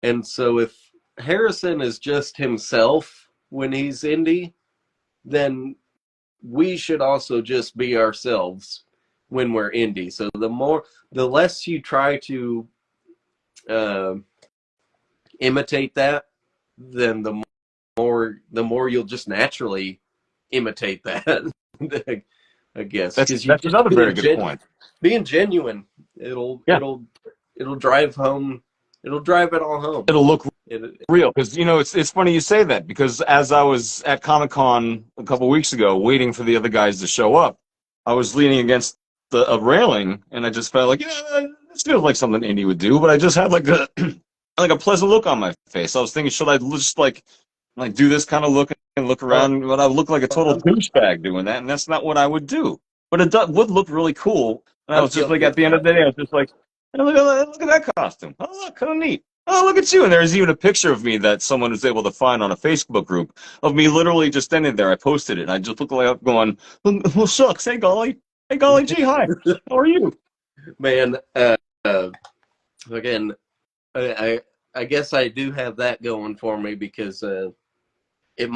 And so if Harrison is just himself when he's indie, then we should also just be ourselves when we're indie. So the less you try to uh, imitate that, then the more you'll just naturally imitate that. I guess because you That's just another very good point. being genuine, Yeah. it'll drive home. It'll drive it all home. It'll look It, real because you know it's funny you say that because as I was at Comic-Con a couple weeks ago waiting for the other guys to show up, I was leaning against a railing and I just felt like, you know, this feels like something Indy would do, but I just had like a like a pleasant look on my face. I was thinking, should I just like do this kind of look and look around? But I look like a total I'm, douchebag doing that, and that's not what I would do. But would look really cool. And I I'm was just like, guilty at of the end that. of the day, I was just like, hey, look at that costume. Oh, look, kind of neat. oh, look at you. And there's even a picture of me that someone was able to find on a Facebook group of me literally just standing there. I posted it, and I just look like I'm going, well, shucks. Hey, golly. Hey, golly gee, hi. How are you? Man, again, I guess I do have that going for me because it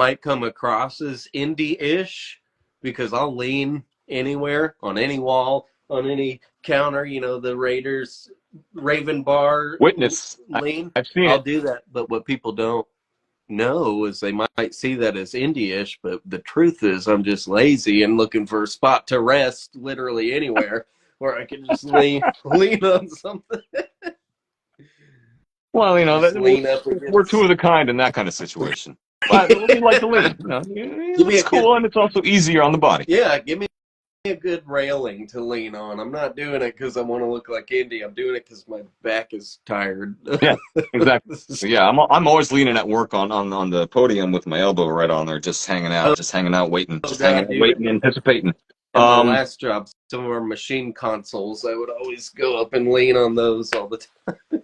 might come across as indie-ish because I'll lean anywhere, on any wall, on any counter, you know, the Raiders Raven bar Witness. lean. I've seen I'll it. do that. But what people don't know is they might see that as indie-ish, but the truth is I'm just lazy and looking for a spot to rest literally anywhere where I can just lean on something. Well, Just lean up we're two against. of the kind in that kind of situation. But we like to lean. Give me It's a good, cool, and it's also easier on the body. yeah, give me a good railing to lean on. I'm not doing it because I want to look like Indy. I'm doing it because my back is tired. Yeah, exactly. So, yeah, I'm always leaning at work on the podium with my elbow right on there, just hanging out, waiting, Oh just hanging God, out, dude! waiting, anticipating. In my Um, last job, some of our machine consoles, I would always go up and lean on those all the time.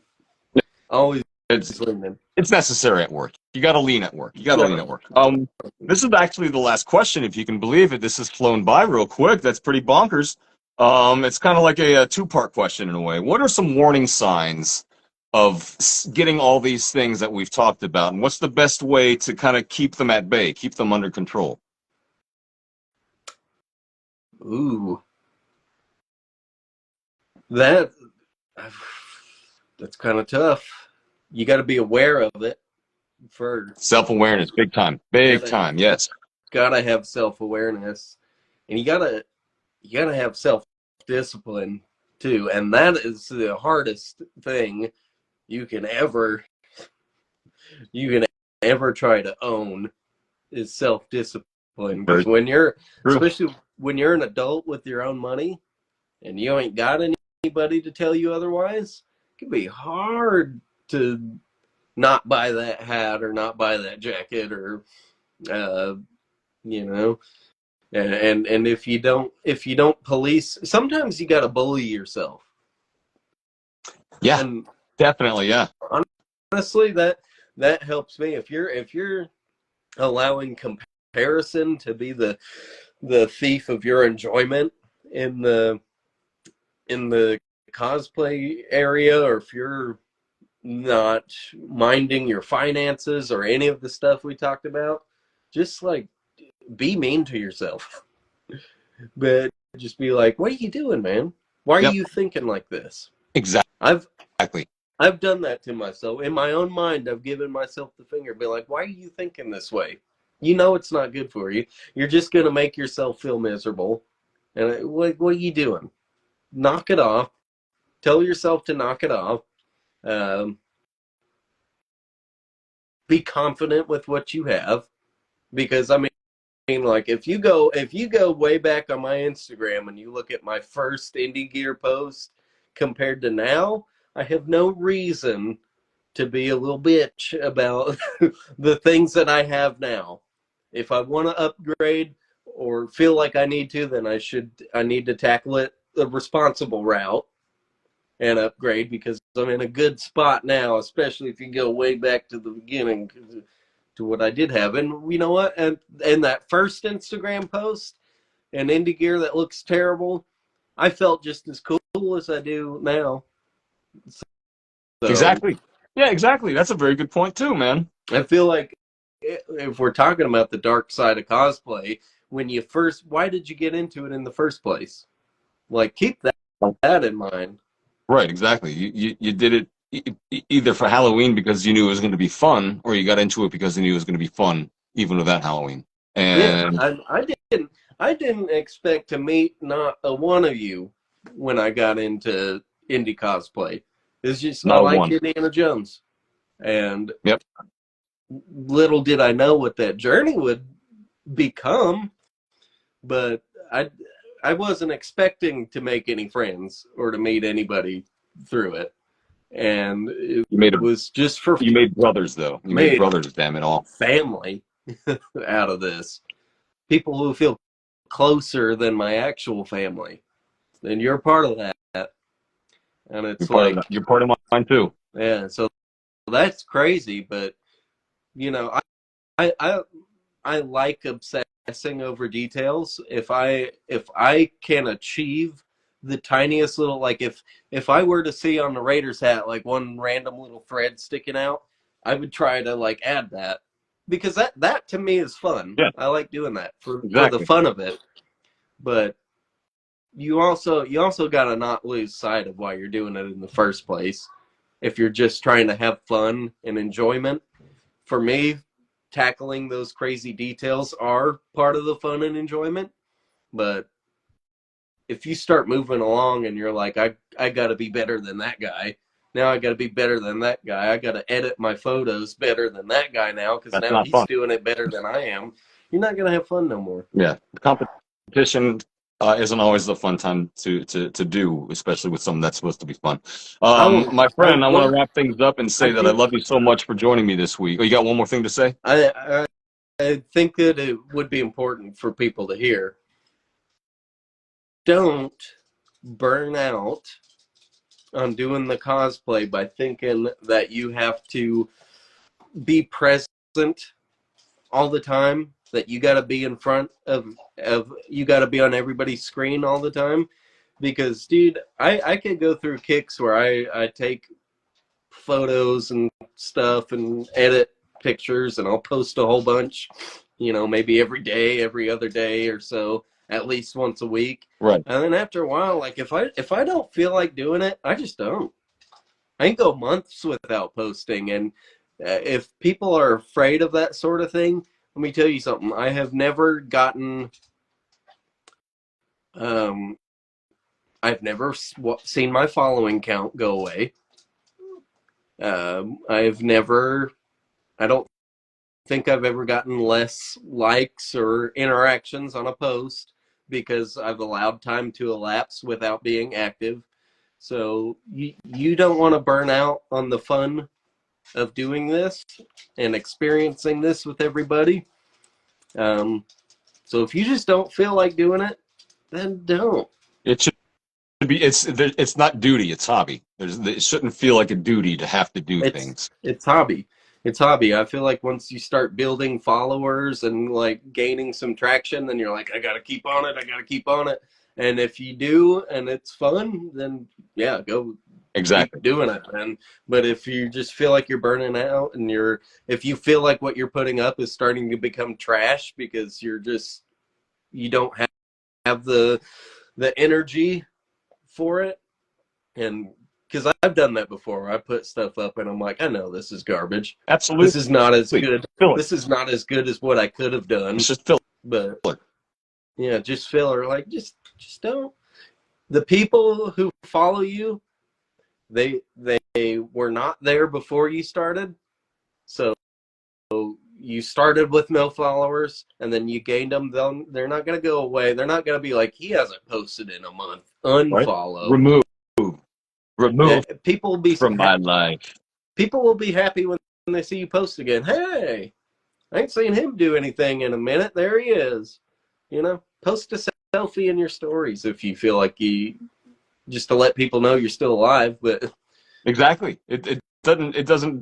Always it's leaning. it's necessary at work. You got to lean at work. You got to lean at work. This is actually the last question, if you can believe it. This has flown by real quick. That's pretty bonkers. It's kind of like a two-part question in a way. What are some warning signs of getting all these things that we've talked about, and what's the best way to kind of keep them at bay, keep them under control? Ooh, that that's kind of tough. You got to be aware of it for. Self-awareness, big time, big Gotta time. Yes. gotta have self-awareness, and you gotta have self-discipline too, and that is the hardest thing you can ever you can ever try to own is self-discipline. Because Very when you're, true. especially when you're an adult with your own money and you ain't got anybody to tell you otherwise, it can be hard to not buy that hat or not buy that jacket or uh, you know. And if you don't police, sometimes you got to bully yourself. Yeah, And definitely. Yeah. honestly, that helps me. If you're allowing comparison to be the thief of your enjoyment in the cosplay area, or if you're not minding your finances or any of the stuff we talked about, just like be mean to yourself. But just be like, what are you doing, man? Why are Yep. you thinking like this? I've Exactly. I've done that to myself. In my own mind, I've given myself the finger, be like, why are you thinking this way? You know it's not good for you. You're just going to make yourself feel miserable. And what are you doing? Knock it off. Tell yourself to knock it off. Um, be confident with what you have. Because, I mean, like, if you go way back on my Instagram and you look at my first indie gear post compared to now, I have no reason to be a little bitch about the things that I have now. If I want to upgrade or feel like I need to, then I need to tackle it the responsible route and upgrade, because I'm in a good spot now, especially if you go way back to the beginning to what I did have. And you know what? And that first Instagram post, an indie gear that looks terrible, I felt just as cool as I do now. So Exactly. Yeah, exactly. That's a very good point too, man. I feel like if we're talking about the dark side of cosplay, why did you get into it in the first place? Like, keep that in mind. Right, exactly. You did it either for Halloween because you knew it was going to be fun, or you got into it because you knew it was going to be fun even without Halloween. Yeah, And I didn't expect to meet not a one of you when I got into indie cosplay. It's just I not a like one. Indiana Jones, and Yep. little did I know what that journey would become. But I I wasn't expecting to make any friends or to meet anybody through it, and it You made a was just for you made brothers though. You made made brothers, damn it all. family out of this. People who feel closer than my actual family, and you're part of that. And it's like, You're part of mine too. Yeah, so that's crazy, but you know, I I I like obsessing over details. If I can achieve the tiniest little, like if I were to see on the Raiders hat like one random little thread sticking out, I would try to like add that because that to me is fun. Yeah, I like doing that for the exactly. fun of it. But you also got to not lose sight of why you're doing it in the first place. If you're just trying to have fun and enjoyment, for me, tackling those crazy details are part of the fun and enjoyment. But if you start moving along and you're like, I got to be better than that guy. Now I got to be better than that guy. I got to edit my photos better than that guy now because That's now not he's fun. doing it better than I am. You're not going to have fun no more. Yeah, the competition isn't always the fun time to do, especially with something that's supposed to be fun. I will. My friend, I want to One. wrap things up and I say that I think. love you so much for joining me this week. Oh, you got one more thing to say? I think that it would be important for people to hear. Don't burn out on doing the cosplay by thinking that you have to be present all the time, that you got to be in front of you got to be on everybody's screen all the time. Because dude, I could go through kicks where I take photos and stuff and edit pictures and I'll post a whole bunch, maybe every day, every other day or so, at least once a week. Right. And then after a while, like if I don't feel like doing it, I just don't. I can go months without posting. And if people are afraid of that sort of thing, let me tell you something. I have never gotten, um, I've never seen my following count go away. I've never, I don't think I've ever gotten less likes or interactions on a post because I've allowed time to elapse without being active. So you don't want to burn out on the fun of doing this and experiencing this with everybody. Um, so if you just don't feel like doing it, then don't. It should be. It's not duty. It's hobby. It shouldn't feel like a duty to have to do It's things. it's hobby. It's hobby. I feel like once you start building followers and like gaining some traction, then you're like, I gotta keep on it. I gotta keep on it. And if you do, and it's fun, then yeah, go keep Exactly. doing it, man. But if you just feel like you're burning out and if you feel like what you're putting up is starting to become trash because you don't have the energy for it, and because I've done that before. I put stuff up and I'm like, I know this is garbage. Absolutely. This is not as good. Filler. This is not as good as what I could have It's done. just filler. But yeah, just filler. Like just don't. The people who follow you, they were not there before you started. So you started with no followers and then you gained them. They're not going to go away. They're not going to be like, he hasn't posted in a month. Right. Unfollow. Remove. Remove People will be from my life. people will be happy when they see you post again. Hey, I ain't seen him do anything in a minute. There he is. Post a selfie in your stories if you feel like you just to let people know you're still alive. But Exactly. It doesn't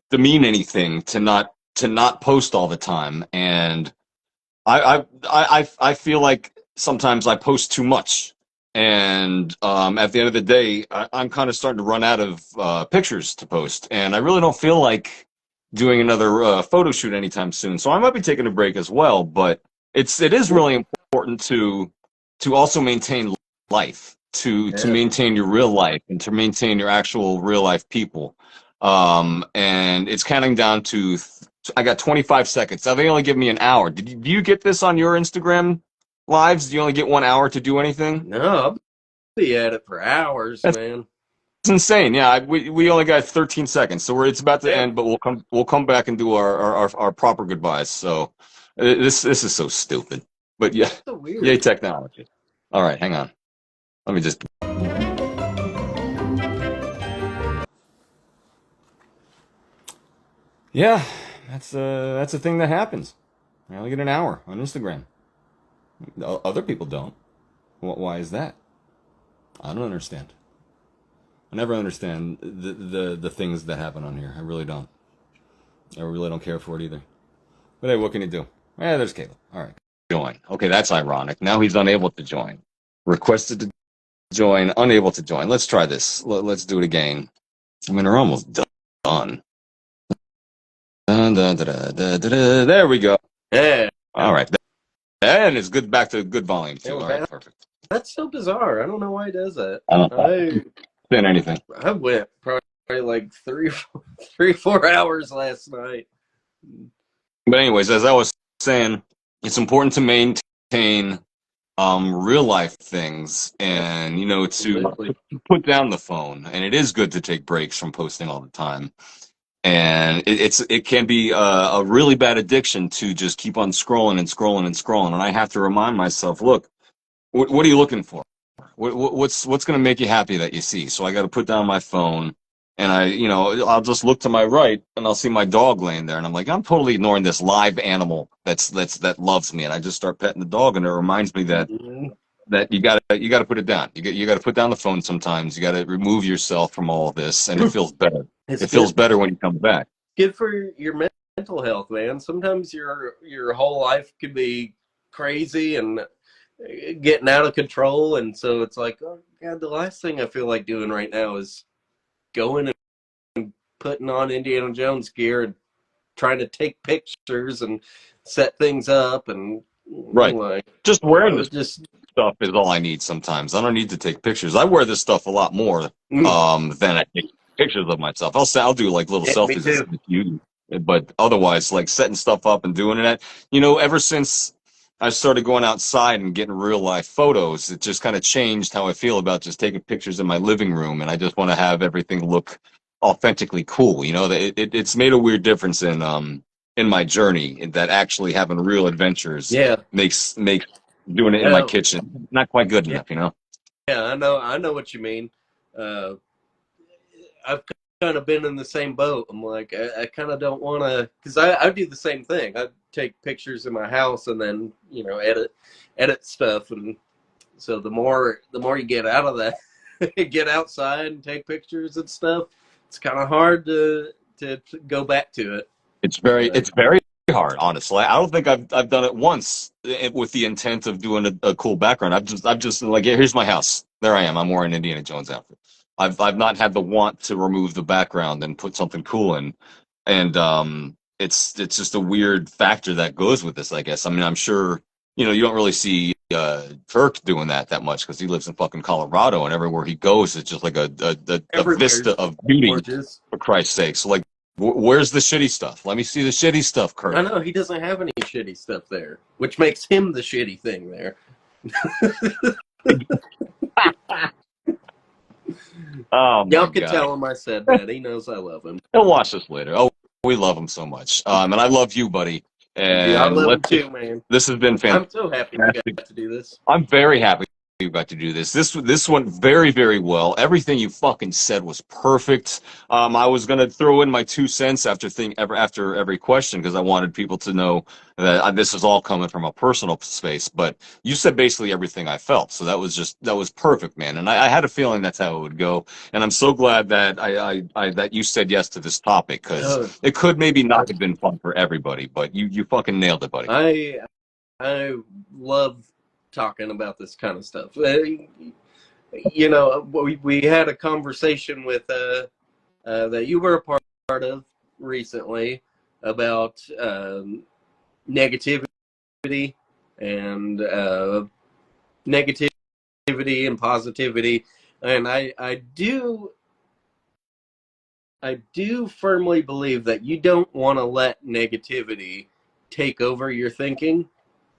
demean anything to not post all the time. And I feel like sometimes I post too much. And at the end of the day, I'm kind of starting to run out of pictures to post, and I really don't feel like doing another photo shoot anytime soon. So I might be taking a break as well. But it is really important to also maintain life, to yeah, maintain your real life, and to maintain your actual real life people. And it's counting down to I got 25 seconds. Now they only give me an hour. Do you get this on your Instagram lives? Do you only get 1 hour to do anything? no, I'll be at it for hours, That's man. insane. Yeah, we only got 13 seconds, so it's about to Yeah, end. But we'll come back and do our proper goodbyes. So this is so stupid. But yeah, so yay weird. technology. All right, hang on. Let me just. Yeah, that's a thing that happens. I only get an hour on Instagram. Other people don't. Why is that? I don't understand. I never understand the things that happen on here. I really don't. I really don't care for it either. But hey, what can you do? Yeah, there's Caleb. All right. Join. Okay, that's ironic. Now he's unable to join. Requested to join, unable to join. Let's try this. Let's do it again. I mean, we're almost done. There we go. Yeah. All right. And it's good back to good volume too. Yeah, All right, perfect. That's so bizarre. I don't know why he does that. I don't know. Anything. I went probably like 4 hours last night. But anyways, as I was saying, it's important to maintain real life things and to put down the phone. And it is good to take breaks from posting all the time. And it can be a really bad addiction to just keep on scrolling and scrolling and scrolling. And I have to remind myself, look, what are you looking for? What's going to make you happy that you see? So I got to put down my phone, and I'll just look to my right, and I'll see my dog laying there, and I'm like, I'm totally ignoring this live animal that loves me, and I just start petting the dog, and it reminds me that you gotta put it down. You gotta put down the phone sometimes. You gotta remove yourself from all of this, and it feels better. It feels better when you come back. Good for your mental health, man. Sometimes your whole life could be crazy and getting out of control, and so it's like, oh God, the last thing I feel like doing right now is going and putting on Indiana Jones gear and trying to take pictures and set things up and right. Just wearing this stuff is all I need sometimes. I don't need to take pictures. I wear this stuff a lot more than I take pictures of myself. I'll do like little selfies with you, but otherwise, like setting stuff up and doing that. Ever since I started going outside and getting real life photos, it just kind of changed how I feel about just taking pictures in my living room, and I just want to have everything look authentically cool. It's made a weird difference in my journey, that actually having real adventures makes doing it in my kitchen not quite good enough. Yeah, I know what you mean. I've kind of been in the same boat. I'm like, I kind of don't want to, because I do the same thing. I take pictures in my house and then edit stuff, and so the more you get out of that, get outside and take pictures and stuff, it's kind of hard to go back to it. It's very hard, honestly. I don't think I've done it once with the intent of doing a cool background. I've just like, here's my house. There I am. I'm wearing Indiana Jones outfit. I've not had the want to remove the background and put something cool in, and it's just a weird factor that goes with this, I guess. I mean, I'm sure you don't really see Kirk doing that much because he lives in fucking Colorado, and everywhere he goes, it's just like a vista of beauty. Gorgeous. For Christ's sake. So like, where's the shitty stuff? Let me see the shitty stuff, Kirk. I know he doesn't have any shitty stuff there, which makes him the shitty thing there. Oh, y'all can tell him I said that. He knows I love him. He'll watch this later. Oh, we love him so much. And I love you, buddy. And I love him too, man. This has been fantastic. I'm so happy we got to do this. I'm very happy you got to do this. This went very, very well. Everything you fucking said was perfect. I was gonna throw in my 2 cents after every question because I wanted people to know that this is all coming from a personal space. But you said basically everything I felt, so that was perfect, man. And I had a feeling that's how it would go. And I'm so glad that that you said yes to this topic because it could maybe not have been fun for everybody, but you fucking nailed it, buddy. I love talking about this kind of stuff. We had a conversation with that you were a part of recently about negativity and positivity, and I do firmly believe that you don't want to let negativity take over your thinking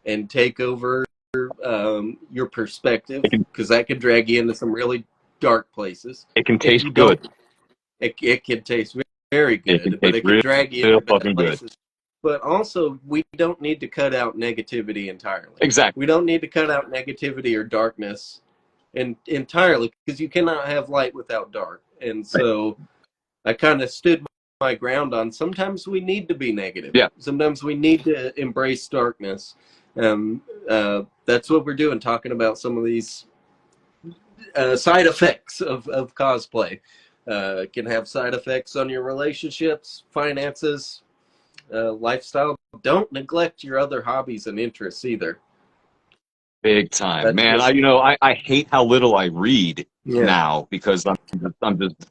and take over your perspective, because that can drag you into some really dark places. It can taste good. It can taste very good, but it can drag you into dark places. But also, we don't need to cut out negativity entirely. Exactly. We don't need to cut out negativity or darkness entirely, because you cannot have light without dark. And so I kind of stood my ground on sometimes we need to be negative. Yeah. Sometimes we need to embrace darkness. That's what we're doing, talking about some of these side effects of cosplay. It can have side effects on your relationships, finances, lifestyle. Don't neglect your other hobbies and interests either. Big time, That's man. just, I hate how little I read yeah. now because I'm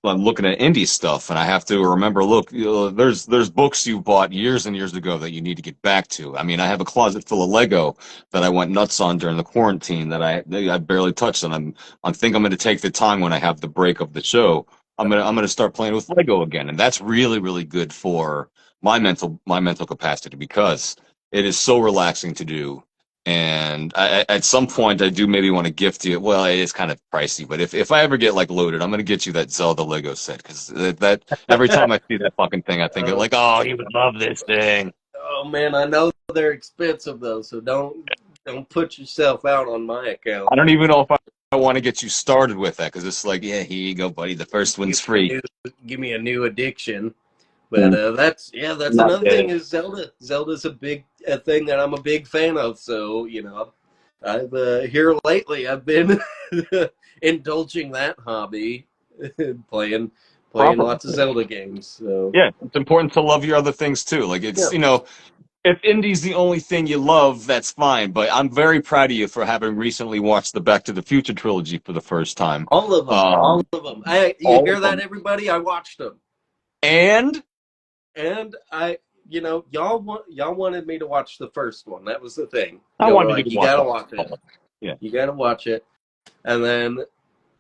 looking at indie stuff and I have to remember. Look, there's books you bought years and years ago that you need to get back to. I mean, I have a closet full of Lego that I went nuts on during the quarantine that I barely touched, and I think I'm going to take the time when I have the break of the show. I'm gonna start playing with Lego again, and that's really good for my mental capacity because it is so relaxing to do. And at some point, I do maybe want to gift you. Well, it is kind of pricey, but if I ever get like loaded, I'm gonna get you that Zelda Lego set because that every time I see that fucking thing, I think of Uh, like, oh, you would love this thing. oh man, I know they're expensive though, so don't put yourself out on my account. I don't even know if I want to get you started with that because it's like, yeah, here you go, buddy. The first Give one's me free. give me a new addiction. But Mm, that's not another dead. thing is Zelda. Zelda's a thing that I'm a big fan of. So I've here lately I've been indulging that hobby, playing Proper. lots of Zelda games. So Yeah, it's important to love your other things too. Like yeah, it's if indie's the only thing you love, that's fine. But I'm very proud of you for having recently watched the Back to the Future trilogy for the first time. all of them, all Um, of them. You all hear of that, them. everybody? I watched them, And and y'all wanted me to watch the first one. That was the thing. I Y'all were wanted you like, to you watch gotta all watch of it. them. Yeah. You gotta watch it. And then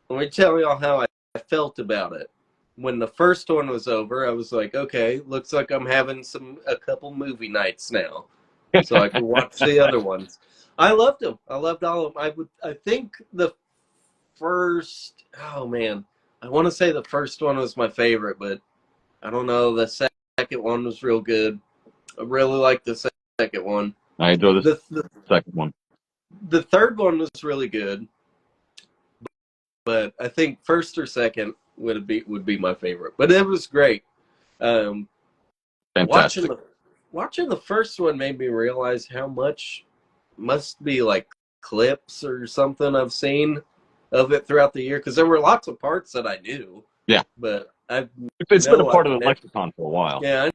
let me tell y'all how I felt about it. When the first one was over, I was like, okay, looks like I'm having a couple movie nights now, so I can watch the other ones. I loved them. I loved all of them. I think the first. Oh man, I want to say the first one was my favorite, but I don't know. The second one was real good. I really liked the second one. I enjoy the The second one. the third one was really good, but I think first or second would be my favorite. But it was great. Um, watching Fantastic. the first one made me realize how much must be like clips or something I've seen of it throughout the year because there were lots of parts that I knew, Yeah. but I It's been a know part I've of the never. lexicon for a while. Yeah,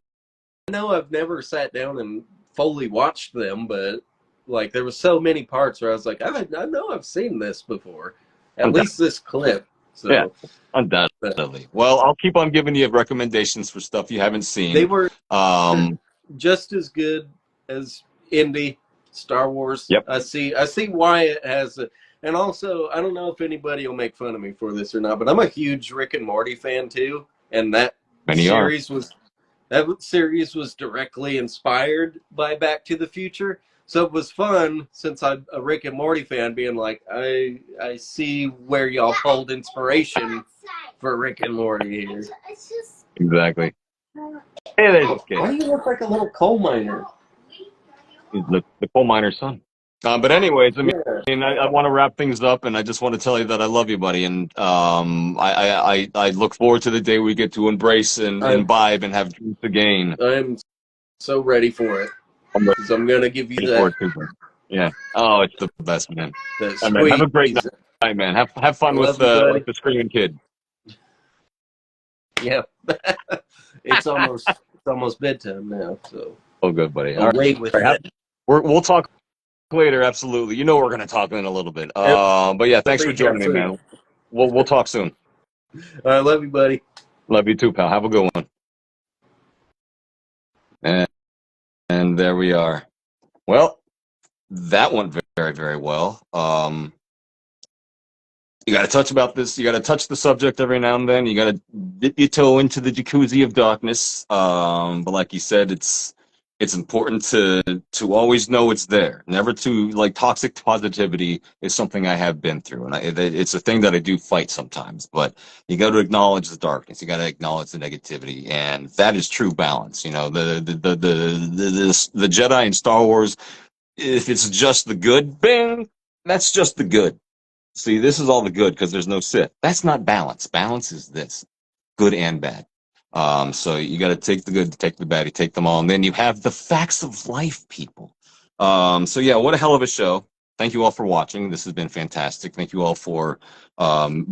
I know I've never sat down and fully watched them, but like there was so many parts where I was like, I know I've seen this before, at Undou- least this clip. Yeah, So, but undoubtedly. Well, I'll keep on giving you recommendations for stuff you haven't they seen. were Um, just as good as Indy, Star Wars. yep. I see why it has a, and also I don't know if anybody will make fun of me for this or not, but I'm a huge Rick and Morty fan too, and Many are. series was that series was directly inspired by Back to the Future. So it was fun since I'm a Rick and Morty fan, being like, I see where y'all pulled inspiration for Rick and Morty here. Exactly. Hey, there's this kid. Why do you look like a little coal miner? He's the coal miner's son. But anyways, Yeah. I want to wrap things up, and I just want to tell you that I love you, buddy, and I look forward to the day we get to embrace and I'm imbibe and have dreams again. I'm so ready for it I'm because I'm gonna give you ready for it too, bro. Yeah. Oh, it's the best, man. that All right, man. Have a great squeeze. night, man. Have fun with Love you, buddy. like the screaming kid. Yeah, it's almost bedtime now, so Oh, good, buddy. All away right. with All right. it. We'll talk later. Absolutely. You know we're gonna talk in a little bit. But yeah, thanks for joining me, man. We'll talk soon. I love you, buddy. Love you too, pal. Have a good one. And there we are. Well, that went very well. You got to touch about this. You got to touch the subject every now and then. You got to dip your toe into the jacuzzi of darkness. But like you said, it's important to always know it's there. Never to like toxic positivity is something I have been through, and it's a thing that I do fight sometimes. But you got to acknowledge the darkness. You got to acknowledge the negativity, and that is true balance. You know, the Jedi in Star Wars. If it's just the good, bing, that's just the good. See, this is all the good because there's no Sith. That's not balance. Balance is this, good and bad. So you got to take the good, take the bad, you take them all, and then you have the facts of life, people. So yeah, what a hell of a show. thank you all for watching. This has been fantastic. Thank you all for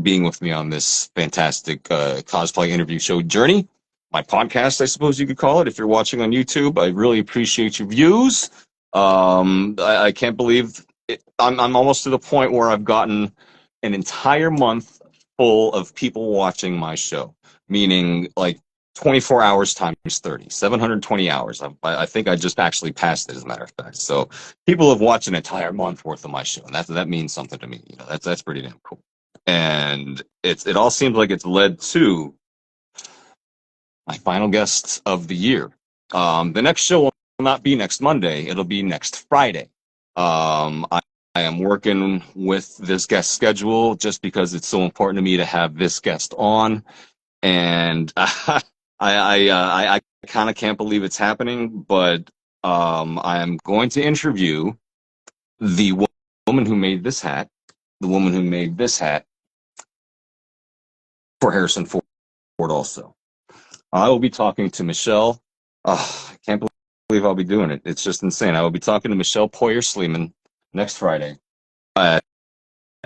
being with me on this fantastic cosplay interview show journey. My podcast, I suppose you could call it. If you're watching on YouTube, I really appreciate your views. I can't believe it. I'm almost to the point where I've gotten an entire month full of people watching my show, meaning like 24 hours times 30, 720 hours. I think I just actually passed it, as a matter of fact. So people have watched an entire month worth of my show, and that means something to me. You know, that's pretty damn cool. And it all seems like it's led to my final guest of the year. The next show will not be next Monday. It'll be next Friday. I am working with this guest schedule just because it's so important to me to have this guest on. And I kind of can't believe it's happening, but I am going to interview the woman who made this hat, for Harrison Ford also. I will be talking to Michelle. I can't believe I'll be doing it. It's just insane. I will be talking to Michelle Poyer-Sleeman next Friday at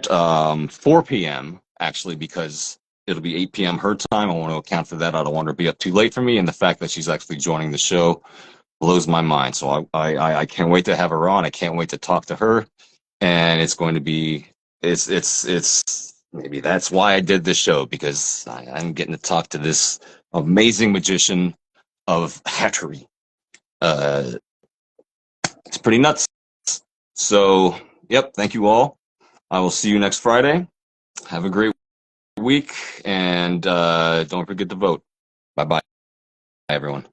4 p.m. actually, because it'll be 8 p.m. her time. I want to account for that. I don't want her to be up too late for me, and the fact that she's actually joining the show blows my mind. So I can't wait to have her on. I can't wait to talk to her, and it's going to be it's maybe that's why I did this show, because I'm getting to talk to this amazing magician of hatchery. It's pretty nuts. So, yep, thank you all. I will see you next Friday. Have a great week, and don't forget to vote. Bye-bye, everyone.